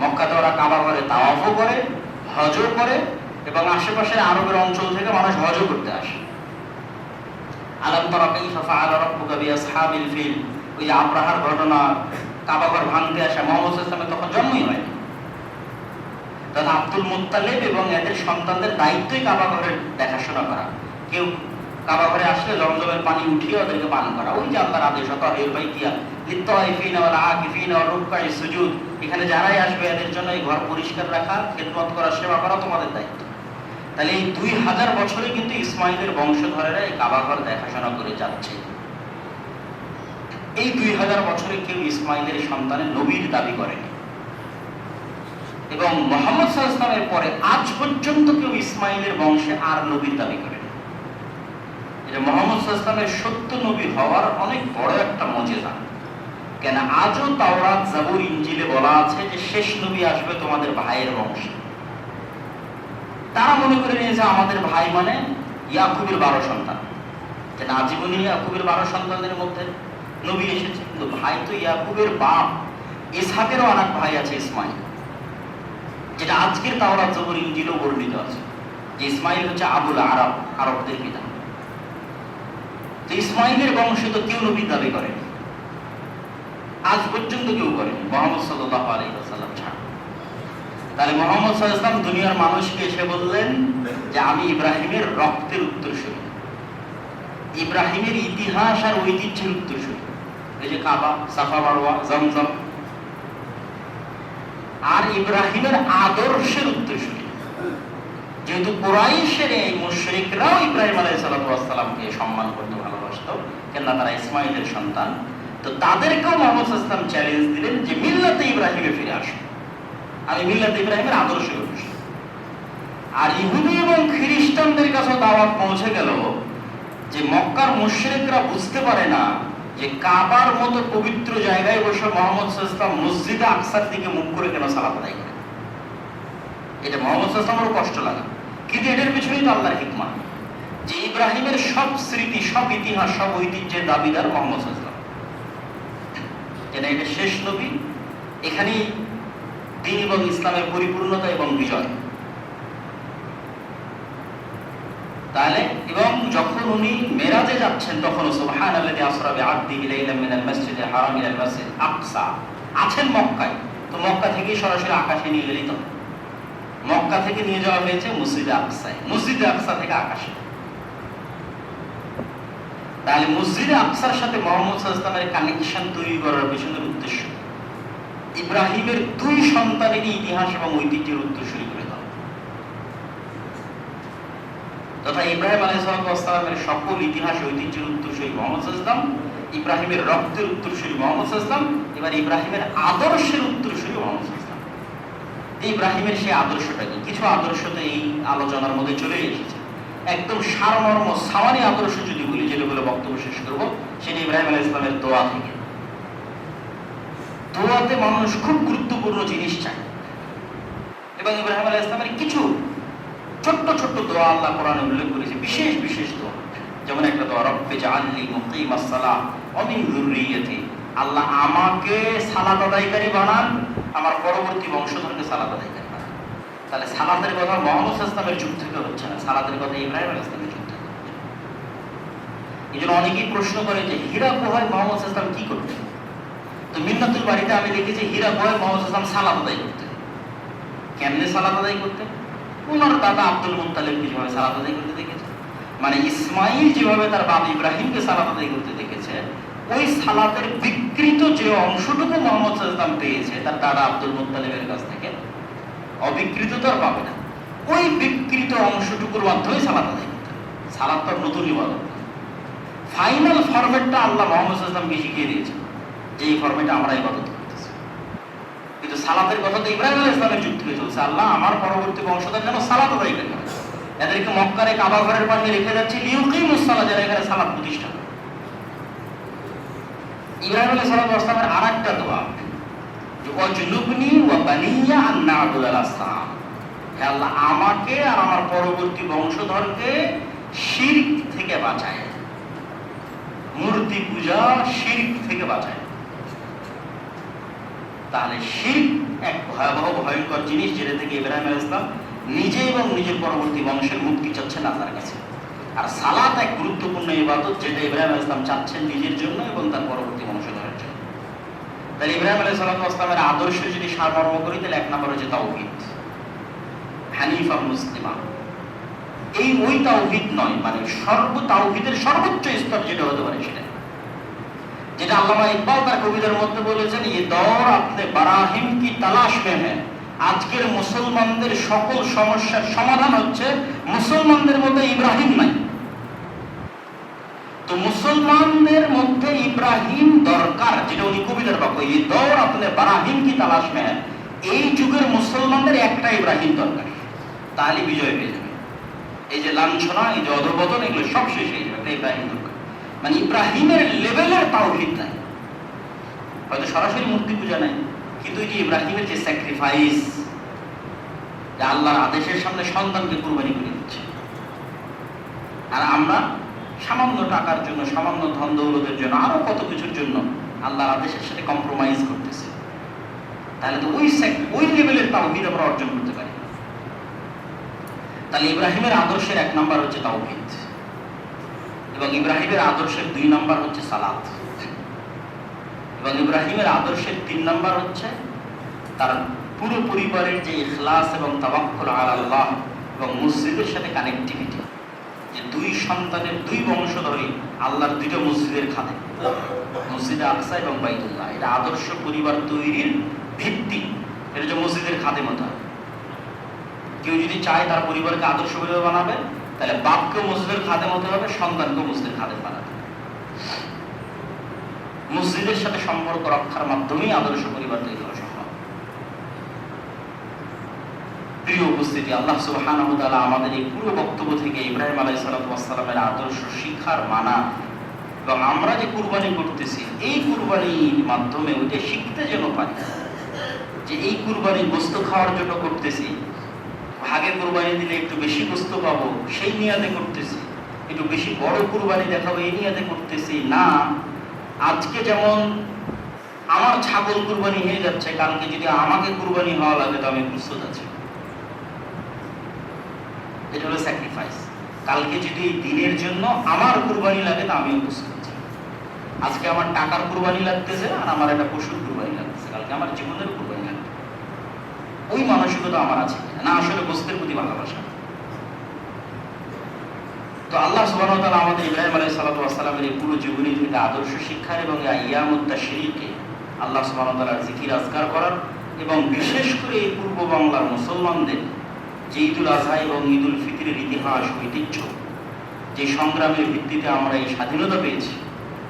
মক্কাতে ওরা কাবা ঘরে তাওয়াফও করে, হজও করে, এবং আশেপাশের আরবের অঞ্চল থেকে মানুষ হজও করতে আসে। আলাম তারা কাইফা ফাআলা রাব্বুকা বিআসহাবিল ফিল, ওই যে আব্রাহার ঘটনা, কাবা ঘর ভাঙতে আসা, মুহাম্মদ সাল্লাল্লাহু আলাইহি ওয়াসাল্লামের তখন জন্মই হয়নি। তখন আব্দুল মুত্তালিব এবং এদের সন্তানদের দায়িত্বই কাবা ঘরের দেখাশোনা করা। কেউ কাবা ঘরে আসলে জমজমের পানি উঠিয়ে ওদেরকে পান করা। ওই যে আল্লাহর আদেশ, তাহিরুল বাইতিয়া লিত্তাইফিনা ওয়াল আকিফিনা ওয়া রুকআইস সুজুদ, এখানে যারাই আসবে এদের জন্য এই ঘর পরিষ্কার রাখা, খেদমত করা, সেবা করা তোমাদের দায়িত্ব। তাহলে এই 2000 বছরে কিন্তু ইসমাইলের বংশধরেরা এই কাবা ঘর দেখাশোনা করে যাচ্ছে। এই 2000 বছরে কেউ ইসমাইলের সন্তানের নবীর দাবি করেনি, এবং মুহাম্মদ সাল্লাল্লাহু আলাইহি ওয়াসাল্লামের পরে আজ পর্যন্ত কেউ ইসমাইলের বংশে আর নবীর দাবি করেনি। এটা মুহাম্মদ সাল্লাল্লাহু আলাইহি ওয়াসাল্লামের সত্য নবী হওয়ার অনেক বড় একটা মুজিজা। কেন আজও তাওরাত, জাবুর, ইনজিলে বলা আছে যে শেষ নবী আসবে তোমাদের ভাইয়ের বংশে। তারা মনে করে নিয়েছে আমাদের ভাই মানে ইয়াকুবের 12 সন্তান, কেন আজীবনী ইয়াকুবের 12 সন্তানদের মধ্যে নবী এসেছে, কিন্তু ভাই তো ইয়াকুবের বাপ ইসহাকেরও আরেক ভাই আছে ইসমাইল, যেটা আজকের তাওরাত, জাবুর, ইনজিলেও বর্ণিত আছে যে ইসমাইল হচ্ছে আবুল আরব, আরবদের পিতা। তো ইসমাইলের বংশে তো কেউ নবীর দাবি করেনি, আজ পর্যন্ত কেউ করেনি, মুহাম্মদ সাল্লাল্লাহু আলাইহি ওয়াসাল্লাম ছাড়া। তাহলে মুহাম্মদ সাল্লাল্লাহু আলাইহি ওয়াসাল্লাম দুনিয়ার মানুষকে এসে বললেন যে আমি ইব্রাহিমের রক্তের উত্তরসূরি, ইব্রাহিমের ইতিহাস আর ঐতিহ্যের উত্তরসূরি। এই যে কাবা, সাফা, মারওয়া, জমজম, আর ইব্রাহিমের আদর্শের উত্তরসূরি। যেহেতু কুরাইশের এই মুশরিকরাও ইব্রাহিম আলাইহিস সালামকে সম্মান করতে ভালোবাসত, কেননা তারা ইসমাইলের সন্তান, তো তাদেরকেও মুহাম্মদ সাল্লাল্লাহু আলাইহি ওয়াসাল্লাম চ্যালেঞ্জ দিলেন যে মিল্লাতে ইব্রাহিমে ফিরে আসো, আমি মিল্লাতে ইব্রাহিমের আদর্শে অনুসরণ। আর ইহুদি এবং খ্রিস্টানদের কাছে দাওয়াত পৌঁছে গেল যে মক্কার মুশরিকরা বুঝতে পারে না যে কাবার মতো পবিত্র জায়গায় বসে মুহাম্মদ সাল্লাল্লাহু আলাইহি ওয়াসাল্লাম মসজিদে আকসার দিকে মুখ করে কেন সালাত আদায় করে। এটা মুহাম্মদ সাল্লাল্লাহু আলাইহি ওয়াসাল্লামের কষ্ট লাগে, কিন্তু এটার পিছনেই তো আল্লাহর হিকমত, যে ইব্রাহিমের সব স্মৃতি, সব ইতিহাস, সব ঐতিহ্যের দাবিদার মুহাম্মদ সাল্লাল্লাহু আলাইহি ওয়াসাল্লাম। এটা শেষ নবী, এখানেই দ্বীন এবং ইসলামের পরিপূর্ণতা এবং বিজয়। তাহলে এবং যখন উনি মেরাজে যাচ্ছেন তখন সুবহানাল্লাযী আসরা বিআবদিহি লাইলাম মিনাল মাসজিদিল হারাম ইলাল মাসজিদিল আকসা, আছেন মক্কায়, তো মক্কা থেকে সরাসরি আকাশে নিয়ে গেলেই তো, মক্কা থেকে নিয়ে যাওয়া হয়েছে মসজিদে আকসায়, মসজিদে আকসা থেকে আকাশে। তাহলে মসজিদে আকসার সাথে মুহাম্মদ সাল্লাল্লাহু আলাইহি ওয়াসাল্লামের কানেকশন তৈরি করার পিছনের উদ্দেশ্য ইব্রাহিমের 2 সন্তানেরই ইতিহাস এবং ঐতিহ্যের উত্তরসূরি করে দেওয়া, তথা ইব্রাহিম আলাইহিস সালামের সকল ইতিহাস, ঐতিহ্যের উত্তরসূরি মুহাম্মদ সাল্লাল্লাহু আলাইহি ওয়াসাল্লাম, ইব্রাহিমের রক্তের উত্তরসূরি মুহাম্মদ সাল্লাল্লাহু আলাইহি ওয়াসাল্লাম, এবার ইব্রাহিমের আদর্শের উত্তরসূরি মুহাম্মদ সাল্লাল্লাহু আলাইহি ওয়াসাল্লাম। ইব্রাহিমের সেই আদর্শটা কি? কিছু আদর্শ তো এই আলোচনার মধ্যে চলে এসেছে। একদম সারমর্ম সামানি আদর্শ যদি বলি, যেটা বলে বক্তব্য শেষ করব, সেটা ইব্রাহিম আলাইহিস সালামের দোয়া থেকে। দোয়াতে মানুষ খুব গুরুত্বপূর্ণ জিনিস চায়, এবং ইব্রাহিম আলাইহিস সালামের কিছু ছোট্ট ছোট্ট দোয়া আল্লাহ কোরআনে উল্লেখ করেছে, বিশেষ বিশেষ দোয়া। যেমন একটা দোয়া, রব্বি জাআলনি মুকিমাস সালাহ ওয়া মিন যুররিয়্যাতি, আল্লাহ আমাকে সালাত আদায়কারী বানান, আমার পরবর্তী বংশধরকে সালাত আদায়কারী বানান। তাহলে সালাতের কথা মুহাম্মদ সাল্লাল্লাহু আলাইহি ওয়াসাল্লামের যুগ থেকে হচ্ছে না, সালাতের কথা ইব্রাহিম আলাইহিস সালামের যুগ থেকে হচ্ছে। এই জন্য অনেকেই প্রশ্ন করে যে হীরা গুহায় মুহাম্মদ সাল্লাল্লাহু আলাইহি ওয়াসাল্লাম কি করতেন? তো মিন্নাতুল বাড়িতে আমি লিখেছি হীরা গুহায় মুহাম্মদ সাল্লাল্লাহু আলাইহি ওয়াসাল্লাম সালাত আদায় করতেন। কেমনে সালাত আদায় করতেন? ওনার দাদা আব্দুল মুত্তালিবকে যেভাবে সালাত আদায় করতে দেখেছে, মানে ইসমাইল যেভাবে তার বাবা ইব্রাহিমকে সালাত আদায় করতে দেখেছে, ওই সালাতের বিকৃত যে অংশটুকু মুহাম্মদ সাল্লাল্লাহু আলাইহি ওয়াসাল্লাম পেয়েছে তার দাদা আব্দুল মুত্তালিবের কাছ থেকে, অবিকৃত তো আর পাবে না, ওই বিকৃত অংশটুকুর মাধ্যমে সালাত আদায় করতেন। সালাত তো নতুন ইবাদত, ফাইনাল ফরম্যাটটা আল্লাহ মুহাম্মদ সাল্লাল্লাহু আলাইহি ওয়াসাল্লামকে শিখিয়ে দিয়েছে, যে এই ফরম্যাটে আমরা ইবাদত করতেছি। সালাতের কথা তো ইব্রাহিম আলাইহিস সালামের যুগ থেকে চলছে। আল্লাহ আমার পরবর্তী বংশধর যেন সালাত আদায় করে, এদেরকে মক্কার কাবা ঘরের পাশে রেখে যাচ্ছে লিউকিমুস সালাত, যারা এখানে সালাত প্রতিষ্ঠা করে। ইব্রাহিম আলাইহিস সালামের আরেকটা দোয়া, যে ওয়াজনুবনি ওয়া বানিয়া আন না'বুদাল আসনাম, হে আল্লাহ আমাকে আর আমার পরবর্তী বংশধরকে শিরক থেকে বাঁচায়, মূর্তি পূজা শিরক থেকে বাঁচায়। তাহলে শিরক এক ভয়াবহ ভয়ঙ্কর জিনিস, যেটা থেকে ইব্রাহিম আলাইহিস সালাম নিজে এবং নিজের পরবর্তী বংশের মুক্তি চাচ্ছেন আল্লাহর কাছে। আর সালাত এক গুরুত্বপূর্ণ ইবাদত, যেটা ইব্রাহিম আলাইহিস সালাম চাচ্ছেন নিজের জন্য এবং তার পরবর্তী বংশধরের জন্য। তাহলে ইব্রাহিম আলাইহিস সালামের আদর্শ যদি সারমর্ম করি, তাহলে এক নম্বর হচ্ছে তাওহীদ, হানিফা মুসলিমা। এই ওই তাওহীদ নয়, মানে তাওহীদের সর্বোচ্চ স্তর যেটা হতে পারে সেটা, যেটা আল্লামা ইকবাল তার কবিতার মধ্যে বলেছেন, ये दौर अपने बराहिम की तलाश में है। আজকের মুসলমানদের সকল সমস্যার সমাধান হচ্ছে মুসলমানদের মধ্যে ইব্রাহিম নাই। তো মুসলমানদের মধ্যে ইব্রাহিম দরকার, যেটা উনি কবিতার বাক্য, ये दौर अपने बराहिम की तलाश में है। এই যুগের মুসলমানদের একটা ইব্রাহিম দরকার, তাহলে বিজয় পেয়ে যাবে। এই যে লাঞ্ছনা, এই যে অধঃপতন, এগুলো সব শেষ হয়ে যাবে, একটা ইব্রাহিম দরকার। মানে ইব্রাহিমের লেভেলের তাওহীদ নাই, হয়তো সরাসরি মূর্তি পূজা নাই, কিন্তু এই যে ইব্রাহিমের যে স্যাক্রিফাইস, যে আল্লাহর আদেশের সামনে সন্তানকে কুরবানি করে দিচ্ছে, আর আমরা সামান্য টাকার জন্য, সামান্য ধন দৌলতের জন্য, আরো কত কিছুর জন্য আল্লাহর আদেশের সাথে কম্প্রোমাইজ করতেছে, তাহলে তো ওই লেভেলের তাওহীদ আমরা অর্জন করতে পারি। তাহলে ইব্রাহিমের আদর্শের এক নাম্বার হচ্ছে তাওহীদ, এবং ইব্রাহিমের আদর্শের 2 নাম্বার হচ্ছে সালাত, এবং ইব্রাহিমের আদর্শের 3 নাম্বার হচ্ছে তার পুরো পরিবারের যে ইখলাস এবং তাওয়াক্কুল আলা আল্লাহ এবং মসজিদের সাথে কানেক্টিভিটি, যে 2 সন্তানের 2 বংশধরই আল্লাহর 2টা মসজিদের খাদে, মসজিদে আকসা এবং বাইতুল্লাহ। এটা আদর্শ পরিবার তৈরির ভিত্তি, এটা যে মসজিদের খাদে মতো। কেউ যদি চায় তার পরিবারকে আদর্শ পরিবার বানাবে, তাহলে বাপকে মসজিদের খাদেম হতে হবে, সন্তানকে মসজিদের খাদেম বানাতে হবে। মসজিদের সাথে সম্পর্ক রক্ষার মাধ্যমেই আদর্শ পরিবার তৈরি করা সম্ভব। প্রিয় উপস্থিতি, আল্লাহ সুবহানাহু ওয়া তাআলা আমাদের এই পুরো বক্তব্য থেকে ইব্রাহিম আলাইহিস সালামের আদর্শ শিক্ষার মানা, এবং আমরা যে কুরবানি করতেছি, এই কুরবানির মাধ্যমে ওইটা শিখতে যেন পারি, যে এই কুরবানি গোশত খাওয়ার জন্য করতেছি, ভাগে কুরবানি দিলে একটু বেশি গোশত পাবো সেই নিয়াতে করতেছি, একটু বেশি বড় কুরবানি দেখাবো এই নিয়াতে করতেছি না। আজকে যেমন আমার ছাগল কুরবানি হয়ে যাচ্ছে, কালকে যদি আমাকে কুরবানি হওয়া লাগে তো আমি প্রস্তুত আছি। এটা হলো স্যাক্রিফাইস। কালকে যদি এই দিনের জন্য আমার কুরবানি লাগে তো আমিও প্রস্তুত আছি। আজকে আমার টাকার কুরবানি লাগতেছে, আর আমার একটা পশুর কুরবানি লাগতেছে, কালকে আমার জীবনের কুরবানি লাগবে। ওই মানসিকতা আমার আছে না, আসলে গোশতের প্রতি ভালোবাসা। তো আল্লাহ সুবহানাহু ওয়া তাআলা আমাদের ইব্রাহিম আলাইহিস সালামের এই পুরো জীবনী থেকে আদর্শ শিক্ষার এবং আইয়ামুত তাশরীকে আল্লাহ সুবহানাহু ওয়া তাআলার জিকির আজকার করার, এবং বিশেষ করে এই পূর্ব বাংলার মুসলমানদের যে ঈদুল আজহা এবং ঈদুল ফিতরের ইতিহাস, ঐতিহ্য, যে সংগ্রামের ভিত্তিতে আমরা এই স্বাধীনতা পেয়েছি,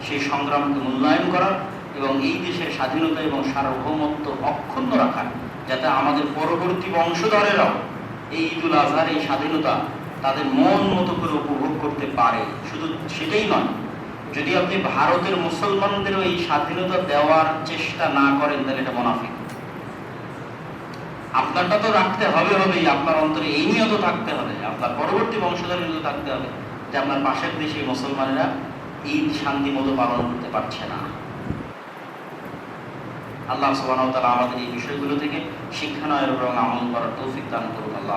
সেই সংগ্রামকে মূল্যায়ন করার এবং এই দেশের স্বাধীনতা এবং সার্বভৌমত্ব অক্ষুণ্ণ রাখার, যাতে আমাদের পরবর্তী বংশধরেরাও এই ঈদুল আজহার এই স্বাধীনতা তাদের মন মতো করে উপভোগ করতে পারে। শুধু সেটাই নয়, যদি আপনি ভারতের মুসলমানদেরও এই স্বাধীনতা দেওয়ার চেষ্টা না করেন, তাহলে এটা মুনাফিক। আপনারটা তো রাখতে হবেই, আপনার অন্তরে এই নিয়ত থাকতে হবে, আপনার পরবর্তী বংশধর নিয়ত থাকতে হবে যে আপনার পাশের দেশে মুসলমানেরা ঈদ শান্তি মতো পালন করতে পারছে না। আল্লাহ সুবহানাহু ওয়া তাআলা আমাদের এই বিষয়গুলো থেকে শিক্ষা নেওয়ার এবং আমল করার তৌফিক দান করুন। আল্লাহ